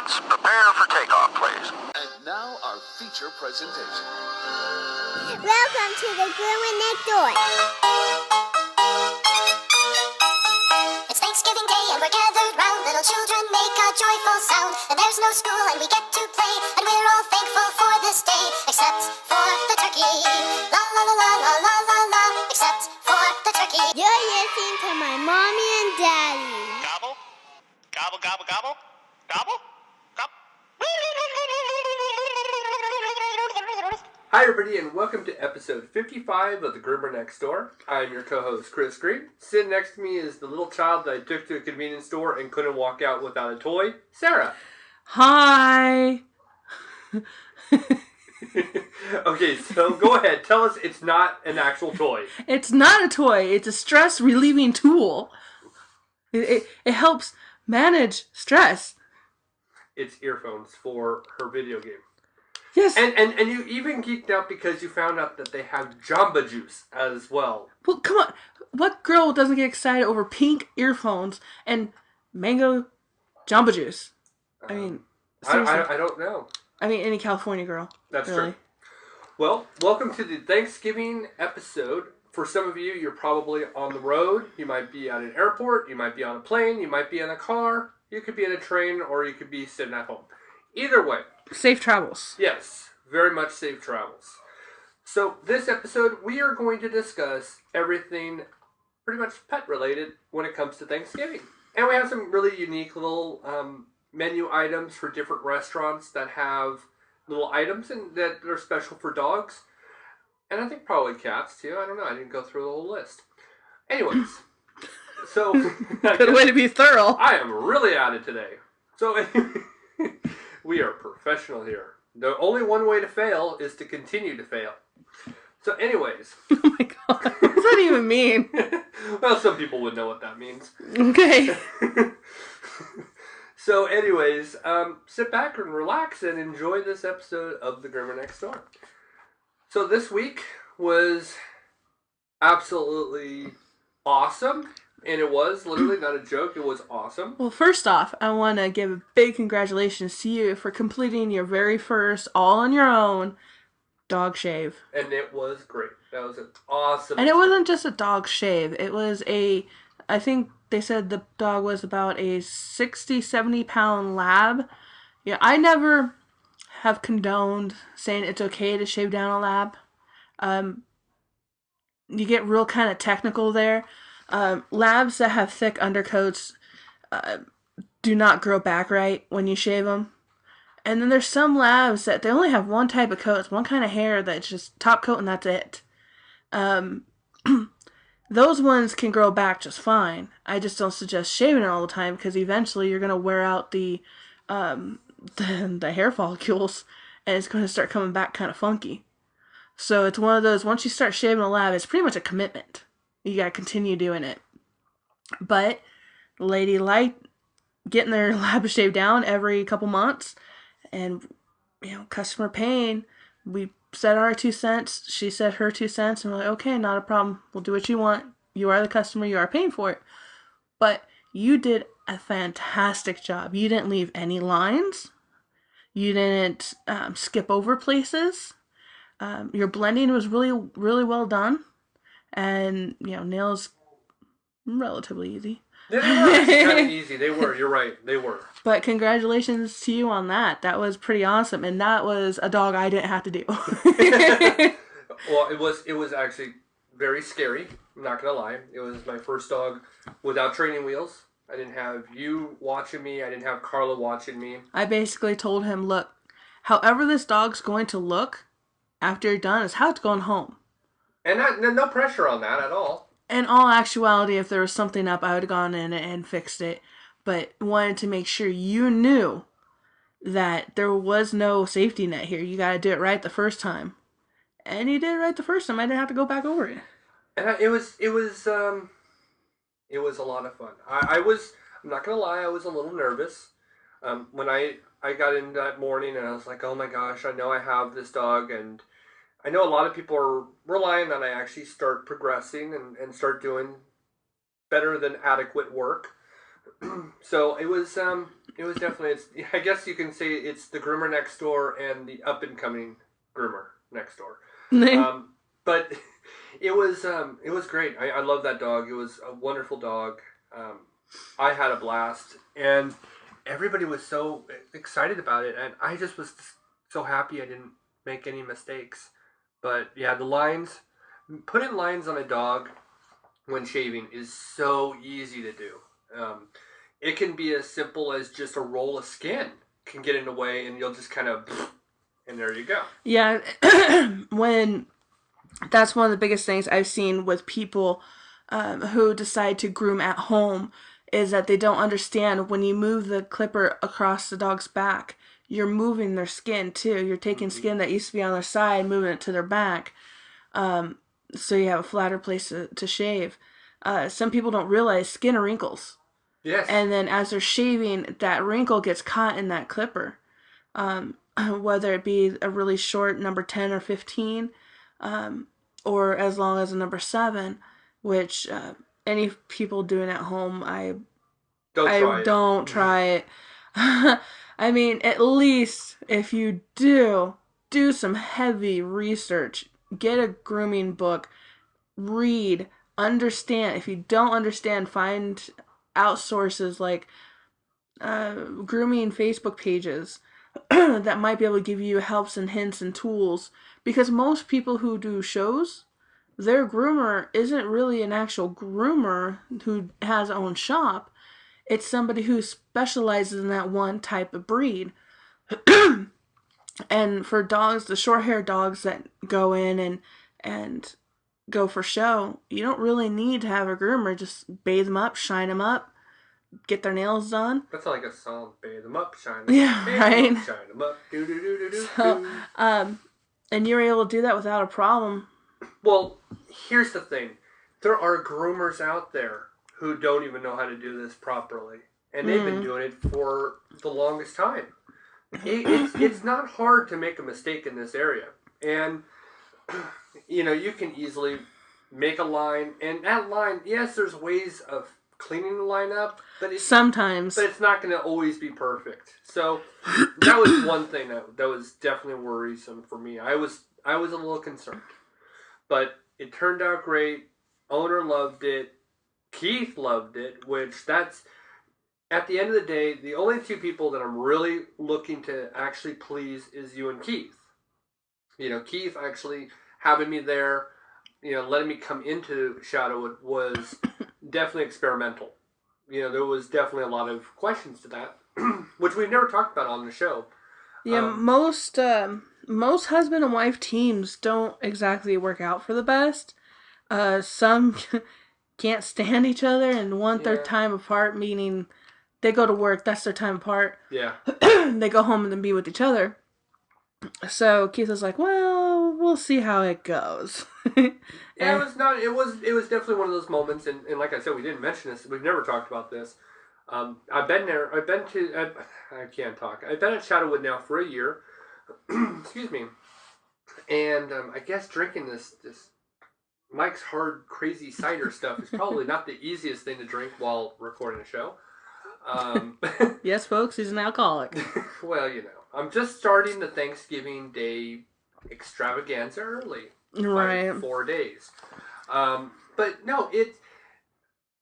pilots, prepare for takeoff, please. And now our feature presentation. Welcome to the Grandma Next Door. It's Thanksgiving Day and we're gathered round. Little children make a joyful sound. And there's no school and we get to play. And we're all thankful for this day, except for the turkey. La la la la la la la la. Except for the turkey. You're listening to my mommy and daddy. Gobble, gobble, gobble, gobble, gobble, gobble. Hi everybody and welcome to episode 55 of The Groomer Next Door. I'm your co-host Chris Green. Sitting next to me is the little child that I took to a convenience store and couldn't walk out without a toy, Sarah. Hi. Okay, so go ahead. Tell us it's not an actual toy. It's not a toy. It's a stress relieving tool. It helps manage stress. It's earphones for her video game. Yes. And you even geeked out because you found out that they have Jamba Juice as well. Well, come on. What girl doesn't get excited over pink earphones and mango Jamba Juice? I mean, seriously. I don't know. I mean, any California girl. That's really. true. Well, welcome to the Thanksgiving episode. For some of you, you're probably on the road. You might be at an airport. You might be on a plane. You might be in a car. You could be in a train, or you could be sitting at home. Either way. Safe travels. Yes, very much safe travels. So this episode, we are going to discuss everything pretty much pet related when it comes to Thanksgiving. And we have some really unique little menu items for different restaurants that have little items and that are special for dogs. And I think probably cats too. I don't know. I didn't go through the whole list. Anyways, so Good way to be thorough. I am really at it today. So we are professional here. The only one way to fail is to continue to fail. So anyways. Oh my god. What does that even mean? Well, some people would know what that means. Okay. So anyways, sit back and relax and enjoy this episode of The Groomer Next Door. So this week was absolutely awesome. And it was literally not a joke. It was awesome. Well, first off, I want to give a big congratulations to you for completing your very first, all on your own, dog shave. And it was great. That was an awesome. And it wasn't just a dog shave. It was I think they said the dog was about a 60, 70 pound lab. Yeah, I never have condoned saying it's okay to shave down a lab. You get real kind of technical there. Labs that have thick undercoats do not grow back right when you shave them. And then there's some labs that they only have one type of coat, one kind of hair that's just top coat and that's it. Those ones can grow back just fine. I just don't suggest shaving it all the time because eventually you're going to wear out the hair follicles and it's going to start coming back kind of funky. So it's one of those, once you start shaving a lab, it's pretty much a commitment. You gotta continue doing it. But the lady liked getting their lab shaved down every couple months. And, customer paying. We said our 2 cents. She said her 2 cents. And we're like, okay, not a problem. We'll do what you want. You are the customer. You are paying for it. But you did a fantastic job. You didn't leave any lines. You didn't skip over places. Your blending was really, really well done. And, nails, relatively easy. They were actually kind of easy. They were. You're right. They were. But congratulations to you on that. That was pretty awesome. And that was a dog I didn't have to do. Well, it was actually very scary. I'm not going to lie. It was my first dog without training wheels. I didn't have you watching me. I didn't have Carla watching me. I basically told him, look, however this dog's going to look after you're done is how it's going home. And no pressure on that at all. In all actuality, if there was something up, I would have gone in and fixed it. But wanted to make sure you knew that there was no safety net here. You got to do it right the first time. And you did it right the first time. I didn't have to go back over it. And it was a lot of fun. I'm not going to lie, I was a little nervous. When I got in that morning and I was like, oh my gosh, I know I have this dog and I know a lot of people are relying on I actually start progressing and start doing better than adequate work. So it was It was definitely. I guess you can say it's the groomer next door and the up and coming groomer next door. But it was great. I love that dog. It was a wonderful dog. I had a blast, and everybody was so excited about it, and I just was so happy I didn't make any mistakes. But yeah, the lines, putting lines on a dog when shaving is so easy to do. It can be as simple as just a roll of skin can get in the way, and you'll just kind of, and there you go. Yeah, that's one of the biggest things I've seen with people who decide to groom at home is that they don't understand when you move the clipper across the dog's back, you're moving their skin too. You're taking skin that used to be on their side, moving it to their back, so you have a flatter place to shave. Some people don't realize skin wrinkles. Yes. And then as they're shaving, that wrinkle gets caught in that clipper. Whether it be a really short number 10 or 15, or as long as a number 7, which any people doing at home, don't try it. I mean, at least if you do some heavy research, get a grooming book, read, understand. If you don't understand, find out sources like grooming Facebook pages that might be able to give you helps and hints and tools. Because most people who do shows, their groomer isn't really an actual groomer who has their own shop. It's somebody who specializes in that one type of breed. And for dogs, the short-haired dogs that go in and go for show, you don't really need to have a groomer. Just bathe them up, shine them up, get their nails done. That's like a song. Bathe them up, shine them Yeah, up, bathe right. them up, shine them up. Do do do do do. So, and you're able to do that without a problem. Well, here's the thing. There are groomers out there who don't even know how to do this properly. And they've been doing it for the longest time. It's not hard to make a mistake in this area. And, you can easily make a line. And that line, yes, there's ways of cleaning the line up. But Sometimes. But it's not going to always be perfect. So that was one thing that was definitely worrisome for me. I was a little concerned. But it turned out great. Owner loved it. Keith loved it, which that's, at the end of the day, the only two people that I'm really looking to actually please is you and Keith. Keith actually having me there, letting me come into Shadowwood was definitely experimental. There was definitely a lot of questions to that, which we've never talked about on the show. Yeah, most husband and wife teams don't exactly work out for the best. Some can't stand each other and want their time apart, meaning they go to work, that's their time apart. Yeah. They go home and then be with each other. So Keith was like, well, we'll see how it goes. Yeah, it was definitely one of those moments, and like I said, we didn't mention this, we've never talked about this. I've been at Shadowwood now for a year. Excuse me. And I guess drinking this Mike's Hard Crazy Cider stuff is probably not the easiest thing to drink while recording a show. Yes, folks, he's an alcoholic. Well, I'm just starting the Thanksgiving Day extravaganza early. Right. By 4 days. But no,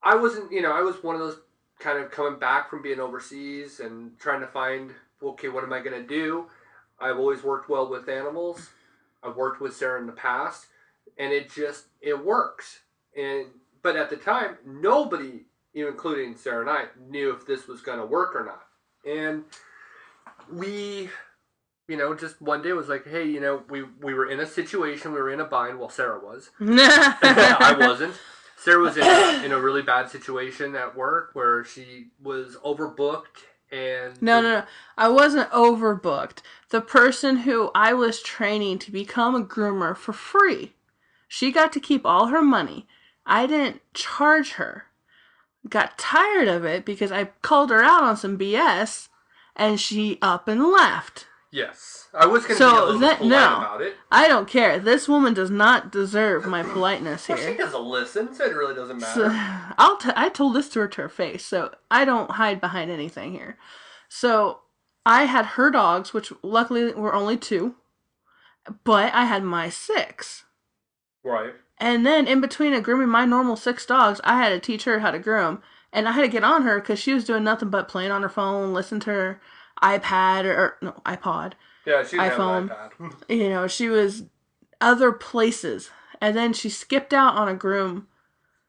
I wasn't, I was one of those kind of coming back from being overseas and trying to find, okay, what am I going to do? I've always worked well with animals. I've worked with Sarah in the past. And it works. But at the time, nobody, including Sarah and I, knew if this was going to work or not. And we, just one day was like, hey, we were in a situation, we were in a bind. Well, Sarah was. I wasn't. Sarah was in a really bad situation at work where she was overbooked. And No. I wasn't overbooked. The person who I was training to become a groomer for free, she got to keep all her money. I didn't charge her. Got tired of it because I called her out on some BS, and she up and left. Yes. I was going to be a little polite about it. I don't care. This woman does not deserve my politeness here. Well, she doesn't listen, so it really doesn't matter. So, I told this to her face, so I don't hide behind anything here. So I had her dogs, which luckily were only 2, but I had my 6. Right. And then in between grooming my normal 6 dogs, I had to teach her how to groom. And I had to get on her because she was doing nothing but playing on her phone, listening to her iPad or no, iPod. Yeah, she didn't iPhone. have an iPad. You know, she was other places. And then she skipped out on a groom.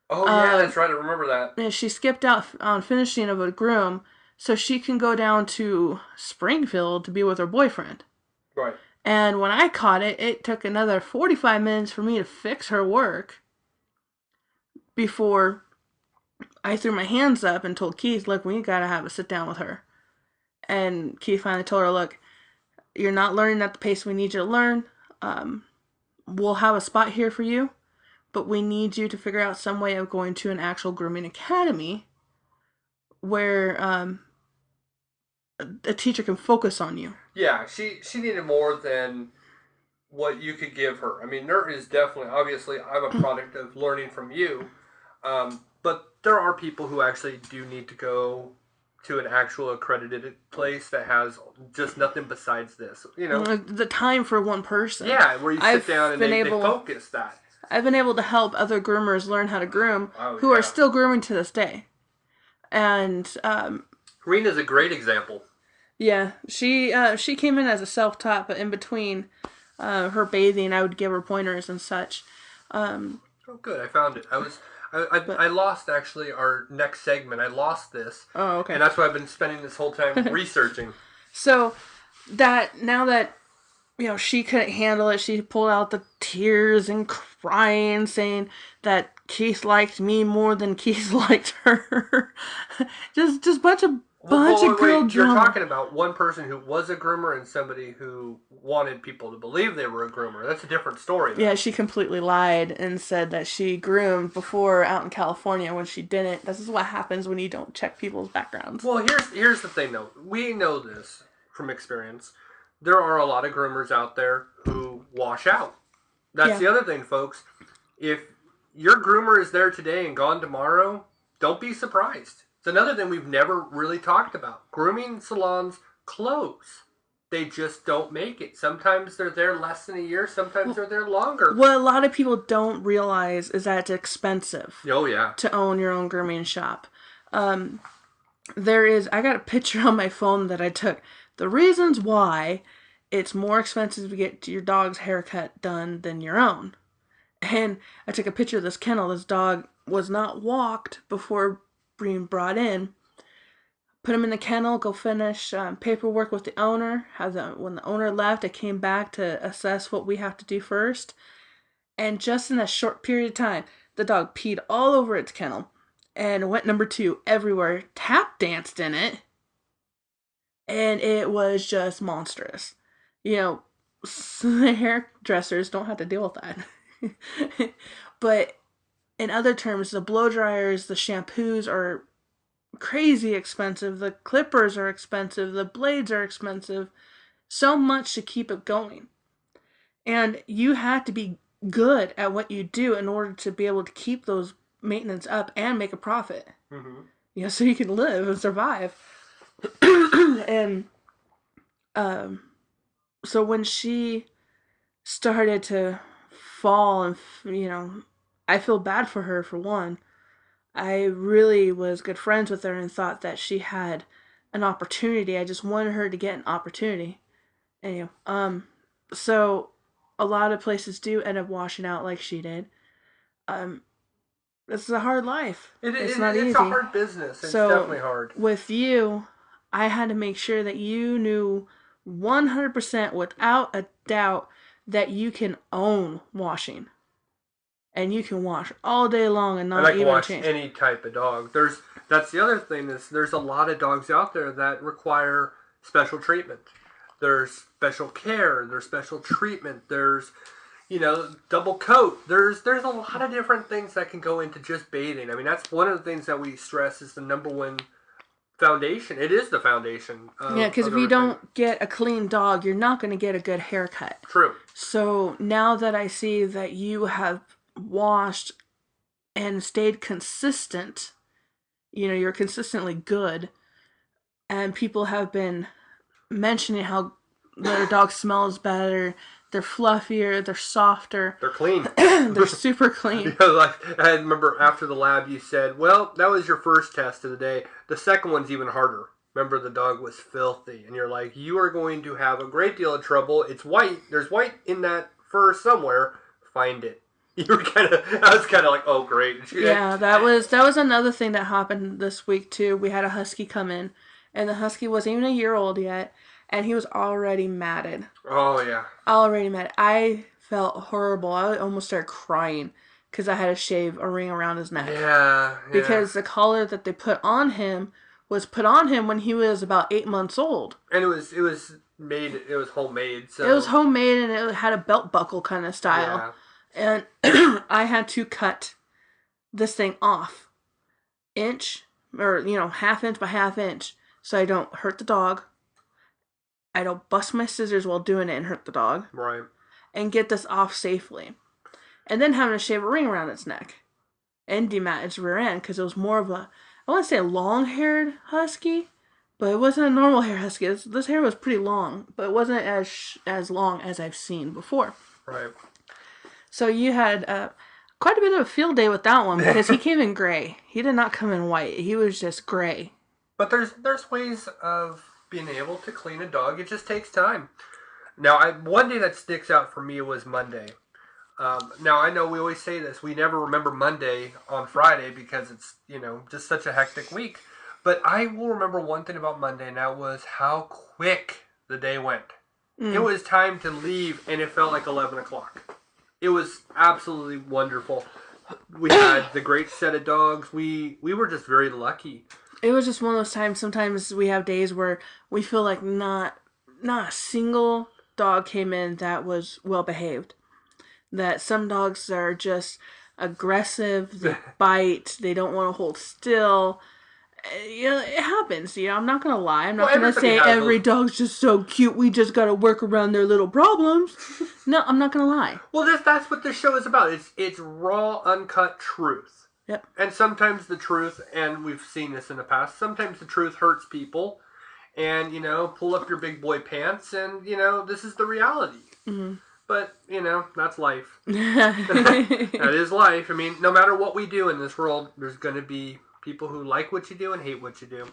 Oh, yeah, that's right. I remember that. And she skipped out on finishing of a groom so she can go down to Springfield to be with her boyfriend. Right. And when I caught it, it took another 45 minutes for me to fix her work before I threw my hands up and told Keith, look, we gotta have a sit down with her. And Keith finally told her, look, you're not learning at the pace we need you to learn. We'll have a spot here for you, but we need you to figure out some way of going to an actual grooming academy where a teacher can focus on you. Yeah, she needed more than what you could give her. I mean, Nert is definitely, obviously, I'm a product of learning from you, but there are people who actually do need to go to an actual accredited place that has just nothing besides this. You know, The time for one person. yeah, where you sit I've down and been they able- focus that. I've been able to help other groomers learn how to groom who yeah. are still grooming to this day. And Rena's a great example. yeah, she came in as a self-taught, but in between her bathing, I would give her pointers and such. Oh, good. I found it. I lost, actually, our next segment. I lost this. Oh, okay. And that's why I've been spending this whole time researching. So now that she couldn't handle it, she pulled out the tears and crying, saying that Keith liked me more than Keith liked her. just bunch of girl You're drama. talking about one person who was a groomer and somebody who wanted people to believe they were a groomer. That's a different story, though. Yeah, she completely lied and said that she groomed before out in California when she didn't. This is what happens when you don't check people's backgrounds. Well, here's the thing, though. We know this from experience. There are a lot of groomers out there who wash out. That's the other thing, folks. If your groomer is there today and gone tomorrow, don't be surprised. It's another thing we've never really talked about. Grooming salons close. They just don't make it. Sometimes they're there less than a year. Sometimes they're there longer. What a lot of people don't realize is that it's expensive. Oh, yeah. To own your own grooming shop. I got a picture on my phone that I took. The reasons why it's more expensive to get your dog's haircut done than your own. And I took a picture of this kennel. This dog was not walked before being brought in. Put him in the kennel, go finish paperwork with the owner. When the owner left, I came back to assess what we have to do first. And just in that short period of time, the dog peed all over its kennel and went number 2 everywhere, tap danced in it, and it was just monstrous. The hairdressers don't have to deal with that. But in other terms, the blow dryers, the shampoos are crazy expensive, the clippers are expensive, the blades are expensive, so much to keep it going. And you have to be good at what you do in order to be able to keep those maintenance up and make a profit. Mm-hmm. So you can live and survive. And so when she started to fall and I feel bad for her, for one. I really was good friends with her and thought that she had an opportunity. I just wanted her to get an opportunity. Anyway, so a lot of places do end up washing out like she did. This is a hard life. It's not easy. It's a hard business. It's definitely hard. With you, I had to make sure that you knew 100% without a doubt that you can own washing. And you can wash all day long and not even wash change. Any type of dog. That's the other thing is there's a lot of dogs out there that require special treatment. There's special care. There's special treatment. There's double coat. There's a lot of different things that can go into just bathing. I mean, that's one of the things that we stress is the number one foundation. It is the foundation. Because if you don't get a clean dog, you're not going to get a good haircut. True. So now that I see that you have washed and stayed consistent, you're consistently good, and people have been mentioning how their dog smells better, they're fluffier, they're softer, They're clean. they're super clean. Like I remember after the lab, you said, "Well, that was your first test of the day. The second one's even harder." Remember, the dog was filthy, and you're like, "You are going to have a great deal of trouble. It's white. There's white in that fur somewhere. Find it." You were I was kind of like, "Oh, great." Yeah, that was another thing that happened this week too. We had a husky come in, and the husky wasn't even a year old yet, and he was already matted. Oh yeah. Already matted. I felt horrible. I almost started crying because I had to shave a ring around his neck. Yeah. Because the collar that they put on him was put on him when he was about 8 months old. And it was homemade. So It was homemade, and it had a belt buckle kind of style. Yeah. And I had to cut this thing off, inch, or, half inch by half inch, so I don't hurt the dog. I don't bust my scissors while doing it and hurt the dog. Right. And get this off safely. And then having to shave a ring around its neck. And demat its rear end, because it was more of a, I want to say a long-haired husky, but it wasn't a normal hair husky. This hair was pretty long, but it wasn't as long as I've seen before. Right. So you had quite a bit of a field day with that one, because he came in gray. He did not come in white. He was just gray. But there's ways of being able to clean a dog. It just takes time. Now, one day that sticks out for me was Monday. Now, I know we always say this. We never remember Monday on Friday because it's, just such a hectic week. But I will remember one thing about Monday, and that was how quick the day went. It was time to leave, and it felt like 11 o'clock. It was absolutely wonderful. We had the great set of dogs. We were just very lucky. It was just one of those times. Sometimes we have days where we feel like not a single dog came in that was well behaved. That some dogs are just aggressive, they bite, they don't want to hold still. It happens. I'm not gonna lie. I'm not gonna say every dog's just so cute. We just gotta work around their little problems. No, I'm not gonna lie. Well, that's what this show is about. It's raw, uncut truth. Yep. And sometimes the truth, and we've seen this in the past, sometimes the truth hurts people. And, pull up your big boy pants and, this is the reality. Mm-hmm. But, that's life. That is life. I mean, no matter what we do in this world, there's going to be people who like what you do and hate what you do.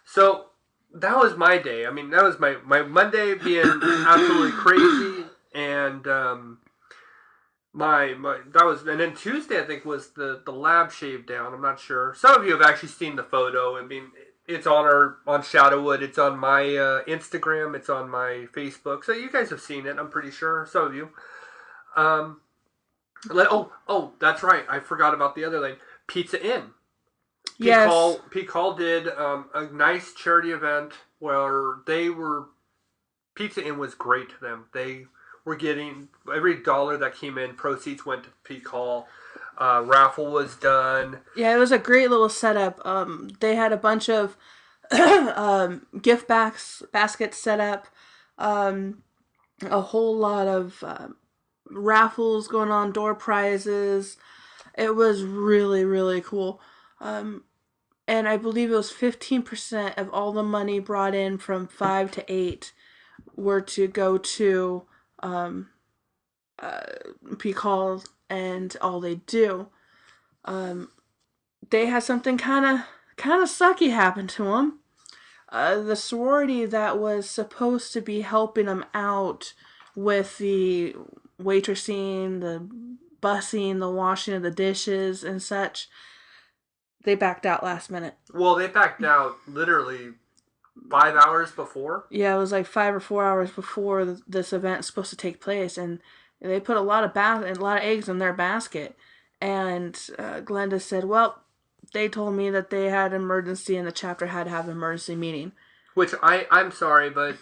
So, that was my day. I mean, that was my Monday being absolutely crazy. And, and then Tuesday I think was the lab shave down. I'm not sure. Some of you have actually seen the photo. I mean, it's on Shadowwood. It's on my Instagram. It's on my Facebook. So you guys have seen it. I'm pretty sure. Some of you. That's right. I forgot about the other thing. Pizza Inn. Yes. Pete Call did a nice charity event where Pizza Inn was great to them. They were getting every dollar that came in, proceeds went to Pete Call. Raffle was done. Yeah, it was a great little setup. They had a bunch of gift baskets set up. A whole lot of raffles going on, door prizes. It was really, really cool. And I believe it was 15% of all the money brought in from 5 to 8 were to go to P-Call and all they do. They had something kind of sucky happen to them. The sorority that was supposed to be helping them out with the waitressing, the bussing, the washing of the dishes and such, they backed out last minute. Well, they backed out literally 5 hours before? Yeah, it was like 5 or 4 hours before this event's supposed to take place, and they put a lot of eggs in their basket. And Glenda said, well, they told me that they had an emergency and the chapter had to have an emergency meeting. Which I'm sorry, but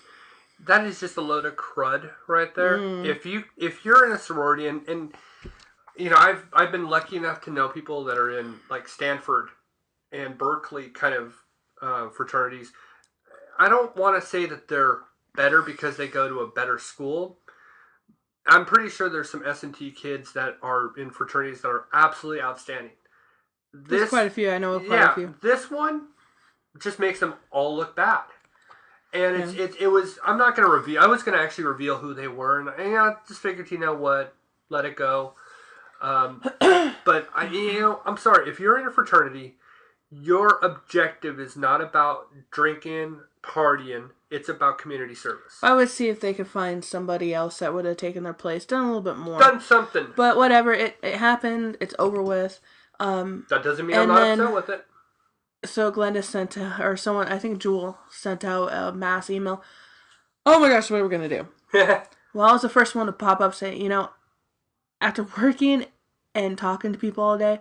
that is just a load of crud right there. If you're in a sorority and I've been lucky enough to know people that are in like Stanford and Berkeley kind of fraternities. I don't want to say that they're better because they go to a better school. I'm pretty sure there's some S&T kids that are in fraternities that are absolutely outstanding. There's quite a few. I know quite a few. This one, just makes them all look bad. And it was, I'm not going to reveal, I was going to actually reveal who they were, and I just figured, you know what, let it go. But I'm sorry, if you're in a fraternity, your objective is not about drinking, partying, it's about community service. I would see if they could find somebody else that would have taken their place, done a little bit more. Done something. But whatever, it happened, it's over with. That doesn't mean I'm not upset with it. So Glenda sent, or someone, I think Jewel, sent out a mass email. Oh my gosh, what are we going to do? Well, I was the first one to pop up saying, after working and talking to people all day,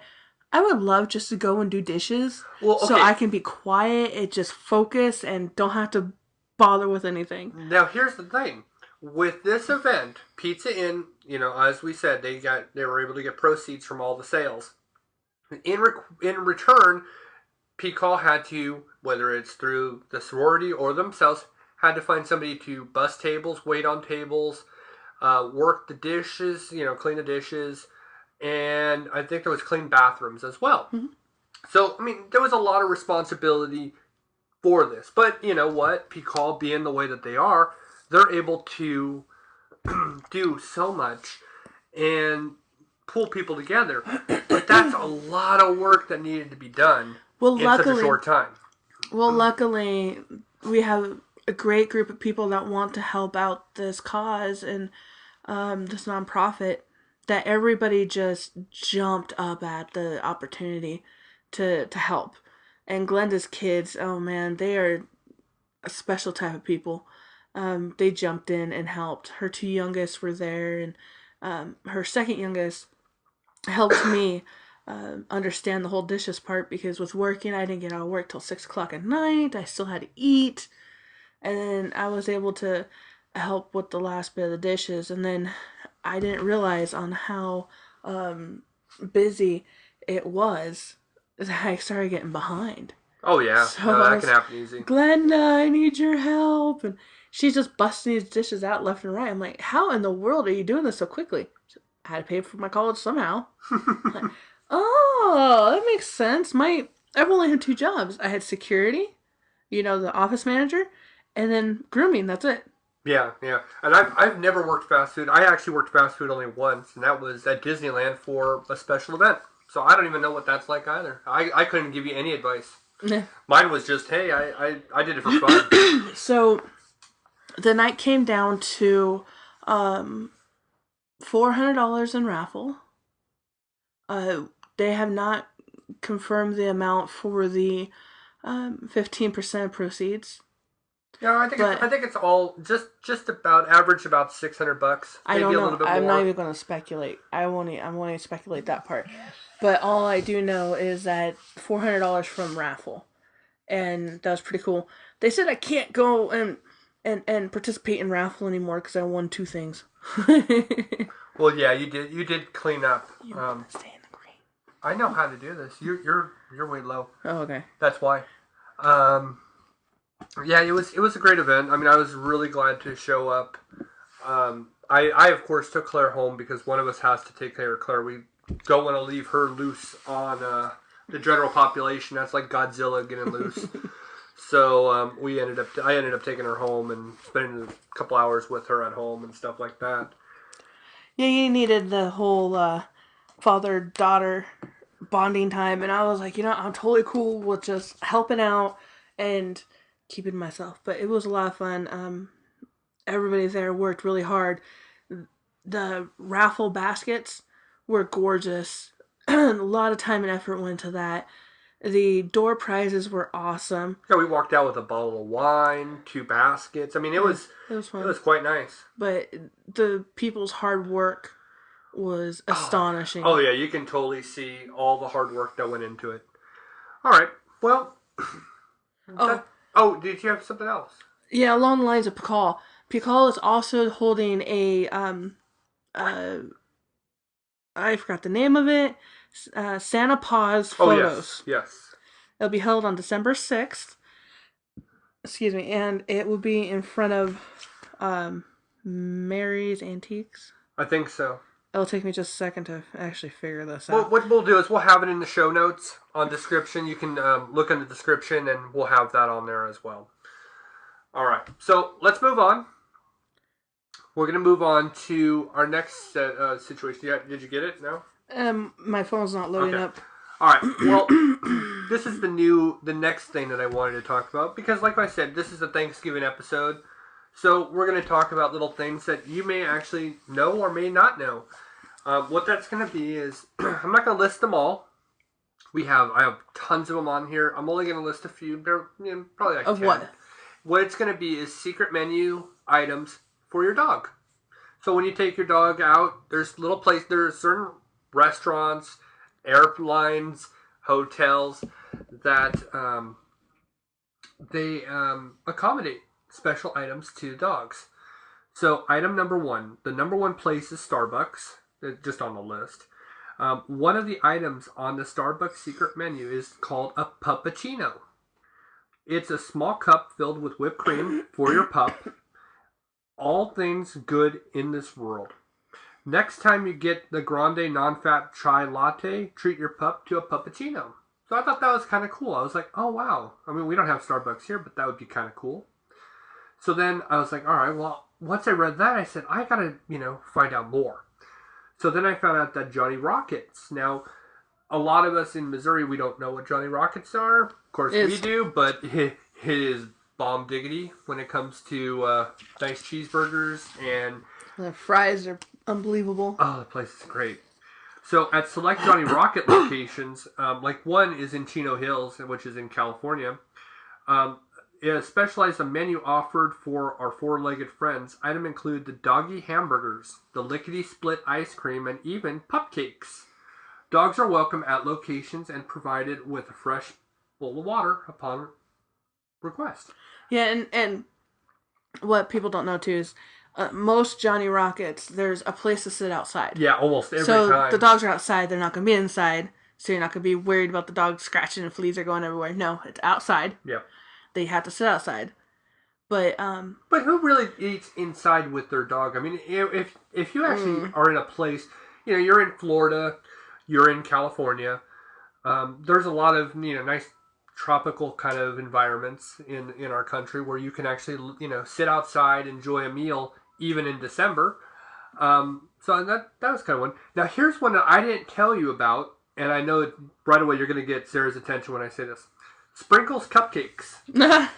I would love just to go and do dishes. Well, okay. So I can be quiet and just focus and don't have to bother with anything. Now, here's the thing. With this event, Pizza Inn, as we said, they were able to get proceeds from all the sales. In return, P-Call had to, whether it's through the sorority or themselves, had to find somebody to bus tables, wait on tables, work the dishes, clean the dishes, and I think there was clean bathrooms as well. Mm-hmm. So, there was a lot of responsibility for this. But you know what? P-Call, being the way that they are, they're able to do so much and pull people together. But that's a lot of work that needed to be done. Well, in such a short time. Well, luckily, we have a great group of people that want to help out this cause and this nonprofit, that everybody just jumped up at the opportunity to help. And Glenda's kids, oh man, they are a special type of people. They jumped in and helped. Her two youngest were there, and her second youngest helped me understand the whole dishes part, because with working, I didn't get out of work till 6 o'clock at night. I still had to eat, and then I was able to help with the last bit of the dishes, and then I didn't realize on how busy it was that I started getting behind. Oh yeah, so that can happen easy. Glenda, I need your help, and she's just busting these dishes out left and right. I'm like, how in the world are you doing this so quickly? I had to pay for my college somehow. Like, oh, that makes sense. I've only had 2 jobs. I had security, the office manager, and then grooming. That's it. Yeah. And I've never worked fast food. I actually worked fast food only once, and that was at Disneyland for a special event. So I don't even know what that's like either. I couldn't give you any advice. Mine was just, hey, I did it for fun. So the night came down to $400 in raffle. They have not confirmed the amount for the 15% proceeds. Yeah, I think it's all just about average about $600. I don't know. A little bit more. I'm not even going to speculate. I won't speculate that part. But all I do know is that $400 from raffle, and that was pretty cool. They said I can't go and participate in raffle anymore because I won 2 things. Well, yeah, you did clean up. You want to stay in the green. I know how to do this. You're way low. Oh, okay. That's why. Yeah, it was a great event. I was really glad to show up. I of course took Claire home because one of us has to take care of Claire. We don't want to leave her loose on the general population. That's like Godzilla getting loose. So I ended up taking her home and spending a couple hours with her at home and stuff like that. Yeah, you needed the whole father-daughter bonding time, and I was like, I'm totally cool with just helping out and keeping myself. But it was a lot of fun. Everybody there worked really hard. The raffle baskets were gorgeous. A lot of time and effort went into that. The door prizes were awesome. Yeah, we walked out with a bottle of wine, 2 baskets. It was fun. It was quite nice. But the people's hard work was astonishing. Oh yeah, you can totally see all the hard work that went into it. All right, well. Did you have something else? Yeah, along the lines of P-Call. P-Call is also holding a I forgot the name of it. Santa Paws photos. Oh, yes. It'll be held on December 6th. Excuse me. And it will be in front of Mary's Antiques. I think so. It'll take me just a second to actually figure this Well, out. what we'll do is we'll have it in the show notes on description. You can look in the description, and we'll have that on there as well. All right, so let's move on. We're going to move on to our next situation. Did you get it? No? My phone's not loading Okay. up. All right. Well, this is the next thing that I wanted to talk about because, like I said, this is a Thanksgiving episode. So we're going to talk about little things that you may actually know or may not know. What that's going to be is, I'm not going to list them all. I have tons of them on here. I'm only going to list a few. They're probably like Of 10. what? What it's going to be is secret menu items for your dog. So when you take your dog out, there's certain restaurants, airlines, hotels that they accommodate special items to dogs. So item number one, the number one place is Starbucks, just on the list. One of the items on the Starbucks secret menu is called a puppuccino. It's a small cup filled with whipped cream for your pup. All things good in this world. Next time you get the grande non-fat chai latte, treat your pup to a puppuccino. So I thought that was kind of cool. I was like, oh wow. I mean, we don't have Starbucks here, but that would be kind of cool. So then I was like, all right, well, once I read that, I said, I gotta, find out more. So then I found out that Johnny Rockets. Now, a lot of us in Missouri, we don't know what Johnny Rockets are. Of course, we do, but it is bomb diggity when it comes to nice cheeseburgers and The fries are unbelievable. oh, the place is great. So at select Johnny Rocket locations, like one is in Chino Hills, which is in California. A specialized menu offered for our four-legged friends. Items include the doggy hamburgers, the lickety split ice cream, and even pupcakes. Dogs are welcome at locations and provided with a fresh bowl of water upon request. Yeah, and what people don't know too is most Johnny Rockets, there's a place to sit outside. Yeah, almost every so time. The dogs are outside, they're not going to be inside, so you're not going to be worried about the dogs scratching and fleas are going everywhere. No, it's outside. Yeah. They have to sit outside. But who really eats inside with their dog? I mean, if you actually are in a place, you're in Florida, you're in California, there's a lot of, nice tropical kind of environments in our country where you can actually, sit outside, enjoy a meal, even in December. So that was kind of one. Now, here's one that I didn't tell you about, and I know right away you're going to get Sarah's attention when I say this. Sprinkles Cupcakes. Not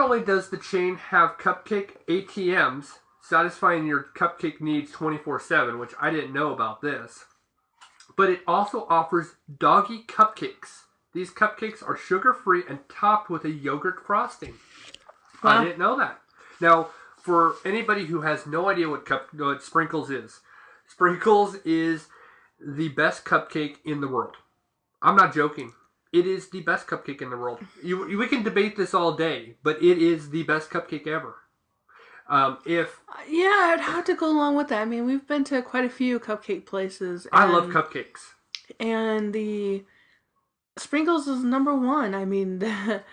only does the chain have cupcake ATMs satisfying your cupcake needs 24/7, which I didn't know about this, but it also offers doggy cupcakes. These cupcakes are sugar-free and topped with a yogurt frosting. Wow. I didn't know that. Now, for anybody who has no idea what Sprinkles is, Sprinkles is the best cupcake in the world. I'm not joking. It is the best cupcake in the world. We can debate this all day, but it is the best cupcake ever. I'd have to go along with that. I mean, we've been to quite a few cupcake places. I love cupcakes. And the Sprinkles is number one. I mean, they're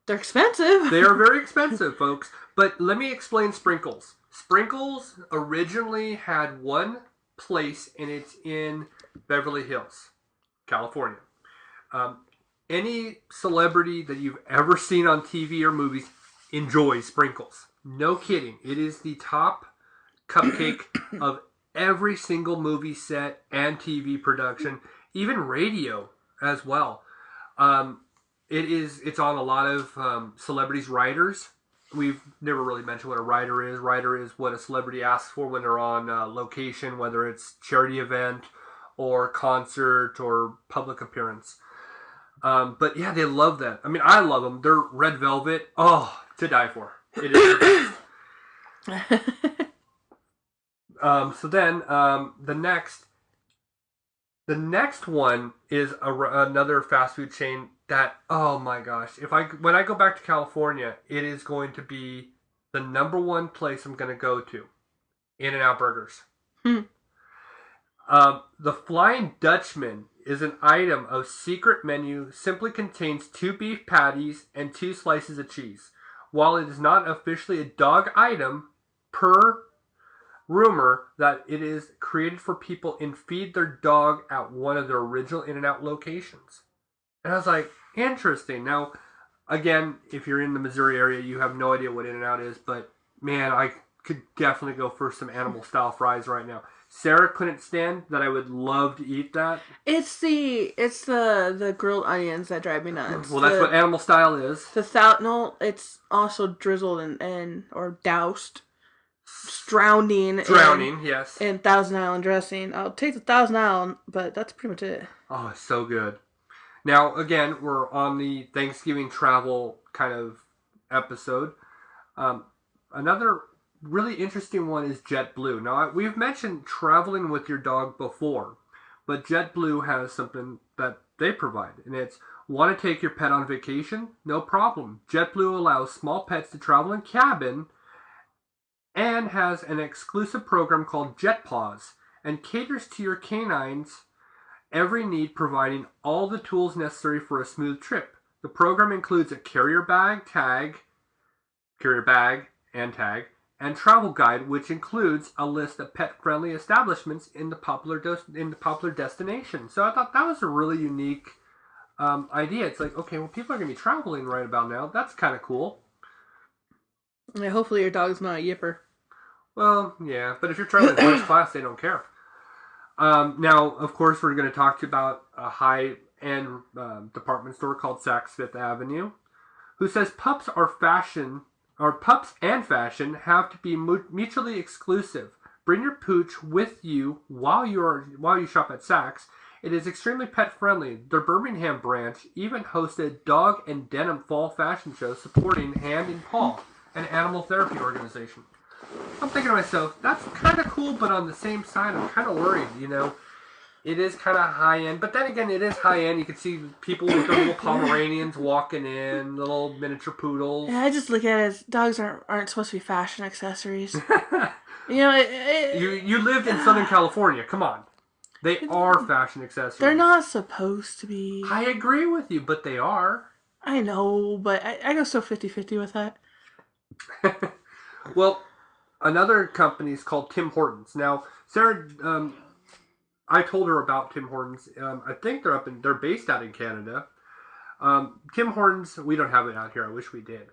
expensive. They are very expensive, folks. But let me explain Sprinkles. Sprinkles originally had one place, and it's in Beverly Hills, California. Any celebrity that you've ever seen on TV or movies enjoys Sprinkles. No kidding. It is the top cupcake of every single movie set and TV production, even radio as well. It's on a lot of celebrities' riders. We've never really mentioned what a rider is. Rider is what a celebrity asks for when they're on location, whether it's charity event or concert or public appearance. But yeah, they love that. I mean, I love them. They're red velvet. Oh, to die for. It is the best. So then, the next one is another fast food chain that, oh my gosh, when I go back to California, it is going to be the number one place I'm going to go to. In-N-Out Burgers. The Flying Dutchman is an item of secret menu, simply contains 2 beef patties and 2 slices of cheese. While it is not officially a dog item, per rumor that it is created for people and feed their dog at one of their original In-N-Out locations. And I was like, interesting. Now, again, if you're in the Missouri area, you have no idea what In-N-Out is, but man, I could definitely go for some animal-style fries right now. Sarah couldn't stand that I would love to eat that. It's the grilled onions that drive me nuts. Well, that's what animal style is. No, it's also drizzled and or doused, drowning, yes. in Thousand Island dressing. I'll take the Thousand Island, but that's pretty much it. Oh, it's so good. Now, again, we're on the Thanksgiving travel kind of episode. Another really interesting one is JetBlue. Now, we've mentioned traveling with your dog before, but JetBlue has something that they provide, and it's want to take your pet on vacation? No problem. JetBlue allows small pets to travel in cabin and has an exclusive program called JetPaws and caters to your canines' every need, providing all the tools necessary for a smooth trip. The program includes a carrier bag and travel guide, which includes a list of pet-friendly establishments in the popular destinations. So I thought that was a really unique idea. It's like, okay, well, people are going to be traveling right about now. That's kind of cool. Yeah, hopefully your dog's not a yipper. Well, yeah, but if you're traveling first class, they don't care. Now, of course, we're going to talk to you about a high-end department store called Saks Fifth Avenue, who says pups and fashion have to be mutually exclusive. Bring your pooch with you while you shop at Saks. It is extremely pet-friendly. Their Birmingham branch even hosted dog and denim fall fashion show supporting Hand and Paw, an animal therapy organization. I'm thinking to myself, that's kind of cool, but on the same side, I'm kind of worried, It is kind of high-end, but then again, it is high-end. You can see people with their little Pomeranians walking in, little miniature poodles. Yeah, I just look at it as dogs aren't supposed to be fashion accessories. You lived in Southern California. Come on. They are fashion accessories. They're not supposed to be. I agree with you, but they are. I know, but I go so 50-50 with that. Well, another company is called Tim Hortons. Now, Sarah, I told her about Tim Hortons. I think they're based out in Canada. Tim Hortons, we don't have it out here. I wish we did.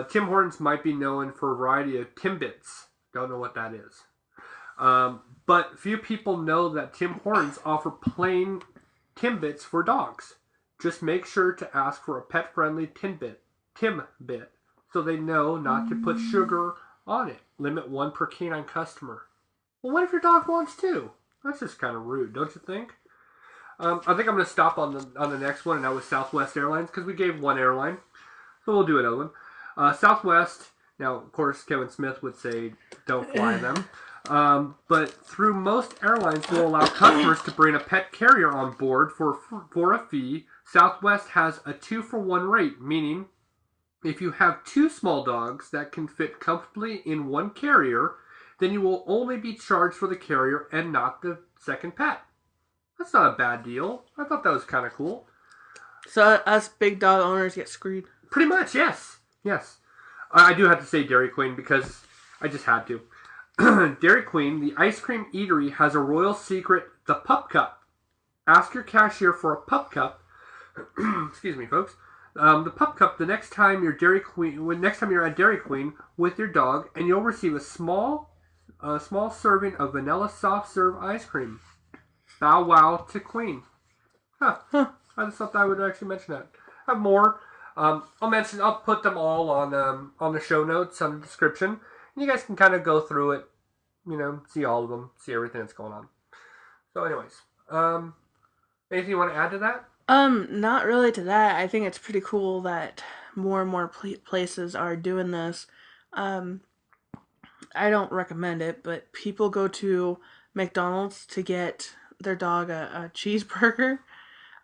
Tim Hortons might be known for a variety of Timbits. Don't know what that is. But few people know that Tim Hortons offer plain Timbits for dogs. Just make sure to ask for a pet-friendly Timbit, so they know not to put sugar on it. Limit one per canine customer. Well, what if your dog wants two? That's just kind of rude, don't you think? I think I'm going to stop on the next one, and that was Southwest Airlines, because we gave one airline. So we'll do another one. Southwest, now, of course, Kevin Smith would say, don't fly them. But through most airlines will allow customers to bring a pet carrier on board for a fee. Southwest has a 2-for-1 rate, meaning if you have two small dogs that can fit comfortably in one carrier, then you will only be charged for the carrier and not the second pet. That's not a bad deal. I thought that was kind of cool. So us big dog owners get screwed? Pretty much, yes. Yes. I do have to say Dairy Queen because I just had to. Dairy Queen, the ice cream eatery, has a royal secret, the Pup Cup. Ask your cashier for a Pup Cup. Excuse me, folks. The Pup Cup the next time you're at Dairy Queen with your dog, and you'll receive a small serving of vanilla soft serve ice cream. Bow wow to Queen. Huh. I just thought I would actually mention that. I have more. I'll put them all on the show notes, on the description. And you guys can kind of go through it, see all of them, see everything that's going on. So anyways, anything you want to add to that? Not really to that. I think it's pretty cool that more and more places are doing this. I don't recommend it, but people go to McDonald's to get their dog a cheeseburger,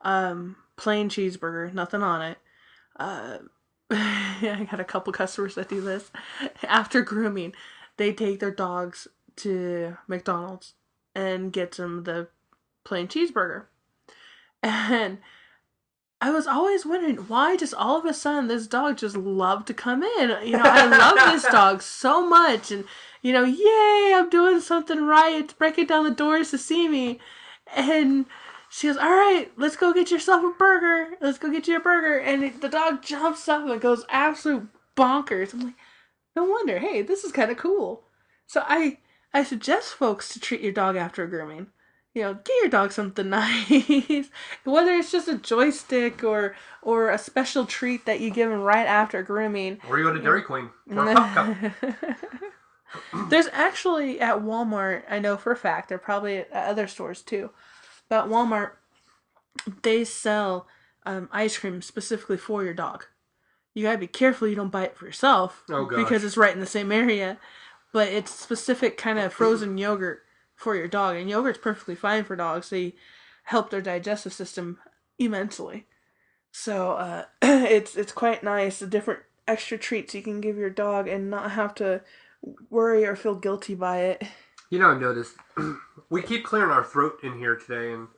plain cheeseburger, nothing on it. I got a couple customers that do this. After grooming, they take their dogs to McDonald's and get them the plain cheeseburger. And I was always wondering why just all of a sudden this dog just loved to come in. I love this dog so much, and yay, I'm doing something right. It's breaking down the doors to see me, and she goes, "All right, let's go get yourself a burger. Let's go get you a burger." And the dog jumps up and goes absolute bonkers. I'm like, no wonder. Hey, this is kind of cool. So I suggest folks to treat your dog after grooming. Get your dog something nice. Whether it's just a joystick or a special treat that you give him right after grooming. Or you go to Dairy Queen for a pup cup. There's actually at Walmart, I know for a fact, they're probably at other stores too, but at Walmart, they sell ice cream specifically for your dog. You gotta be careful you don't buy it for yourself. Oh, gosh. Because it's right in the same area. But it's specific kind of frozen yogurt for your dog. And yogurt's perfectly fine for dogs. They help their digestive system immensely. So it's quite nice. The different extra treats you can give your dog and not have to worry or feel guilty by it. I've noticed we keep clearing our throat in here today, and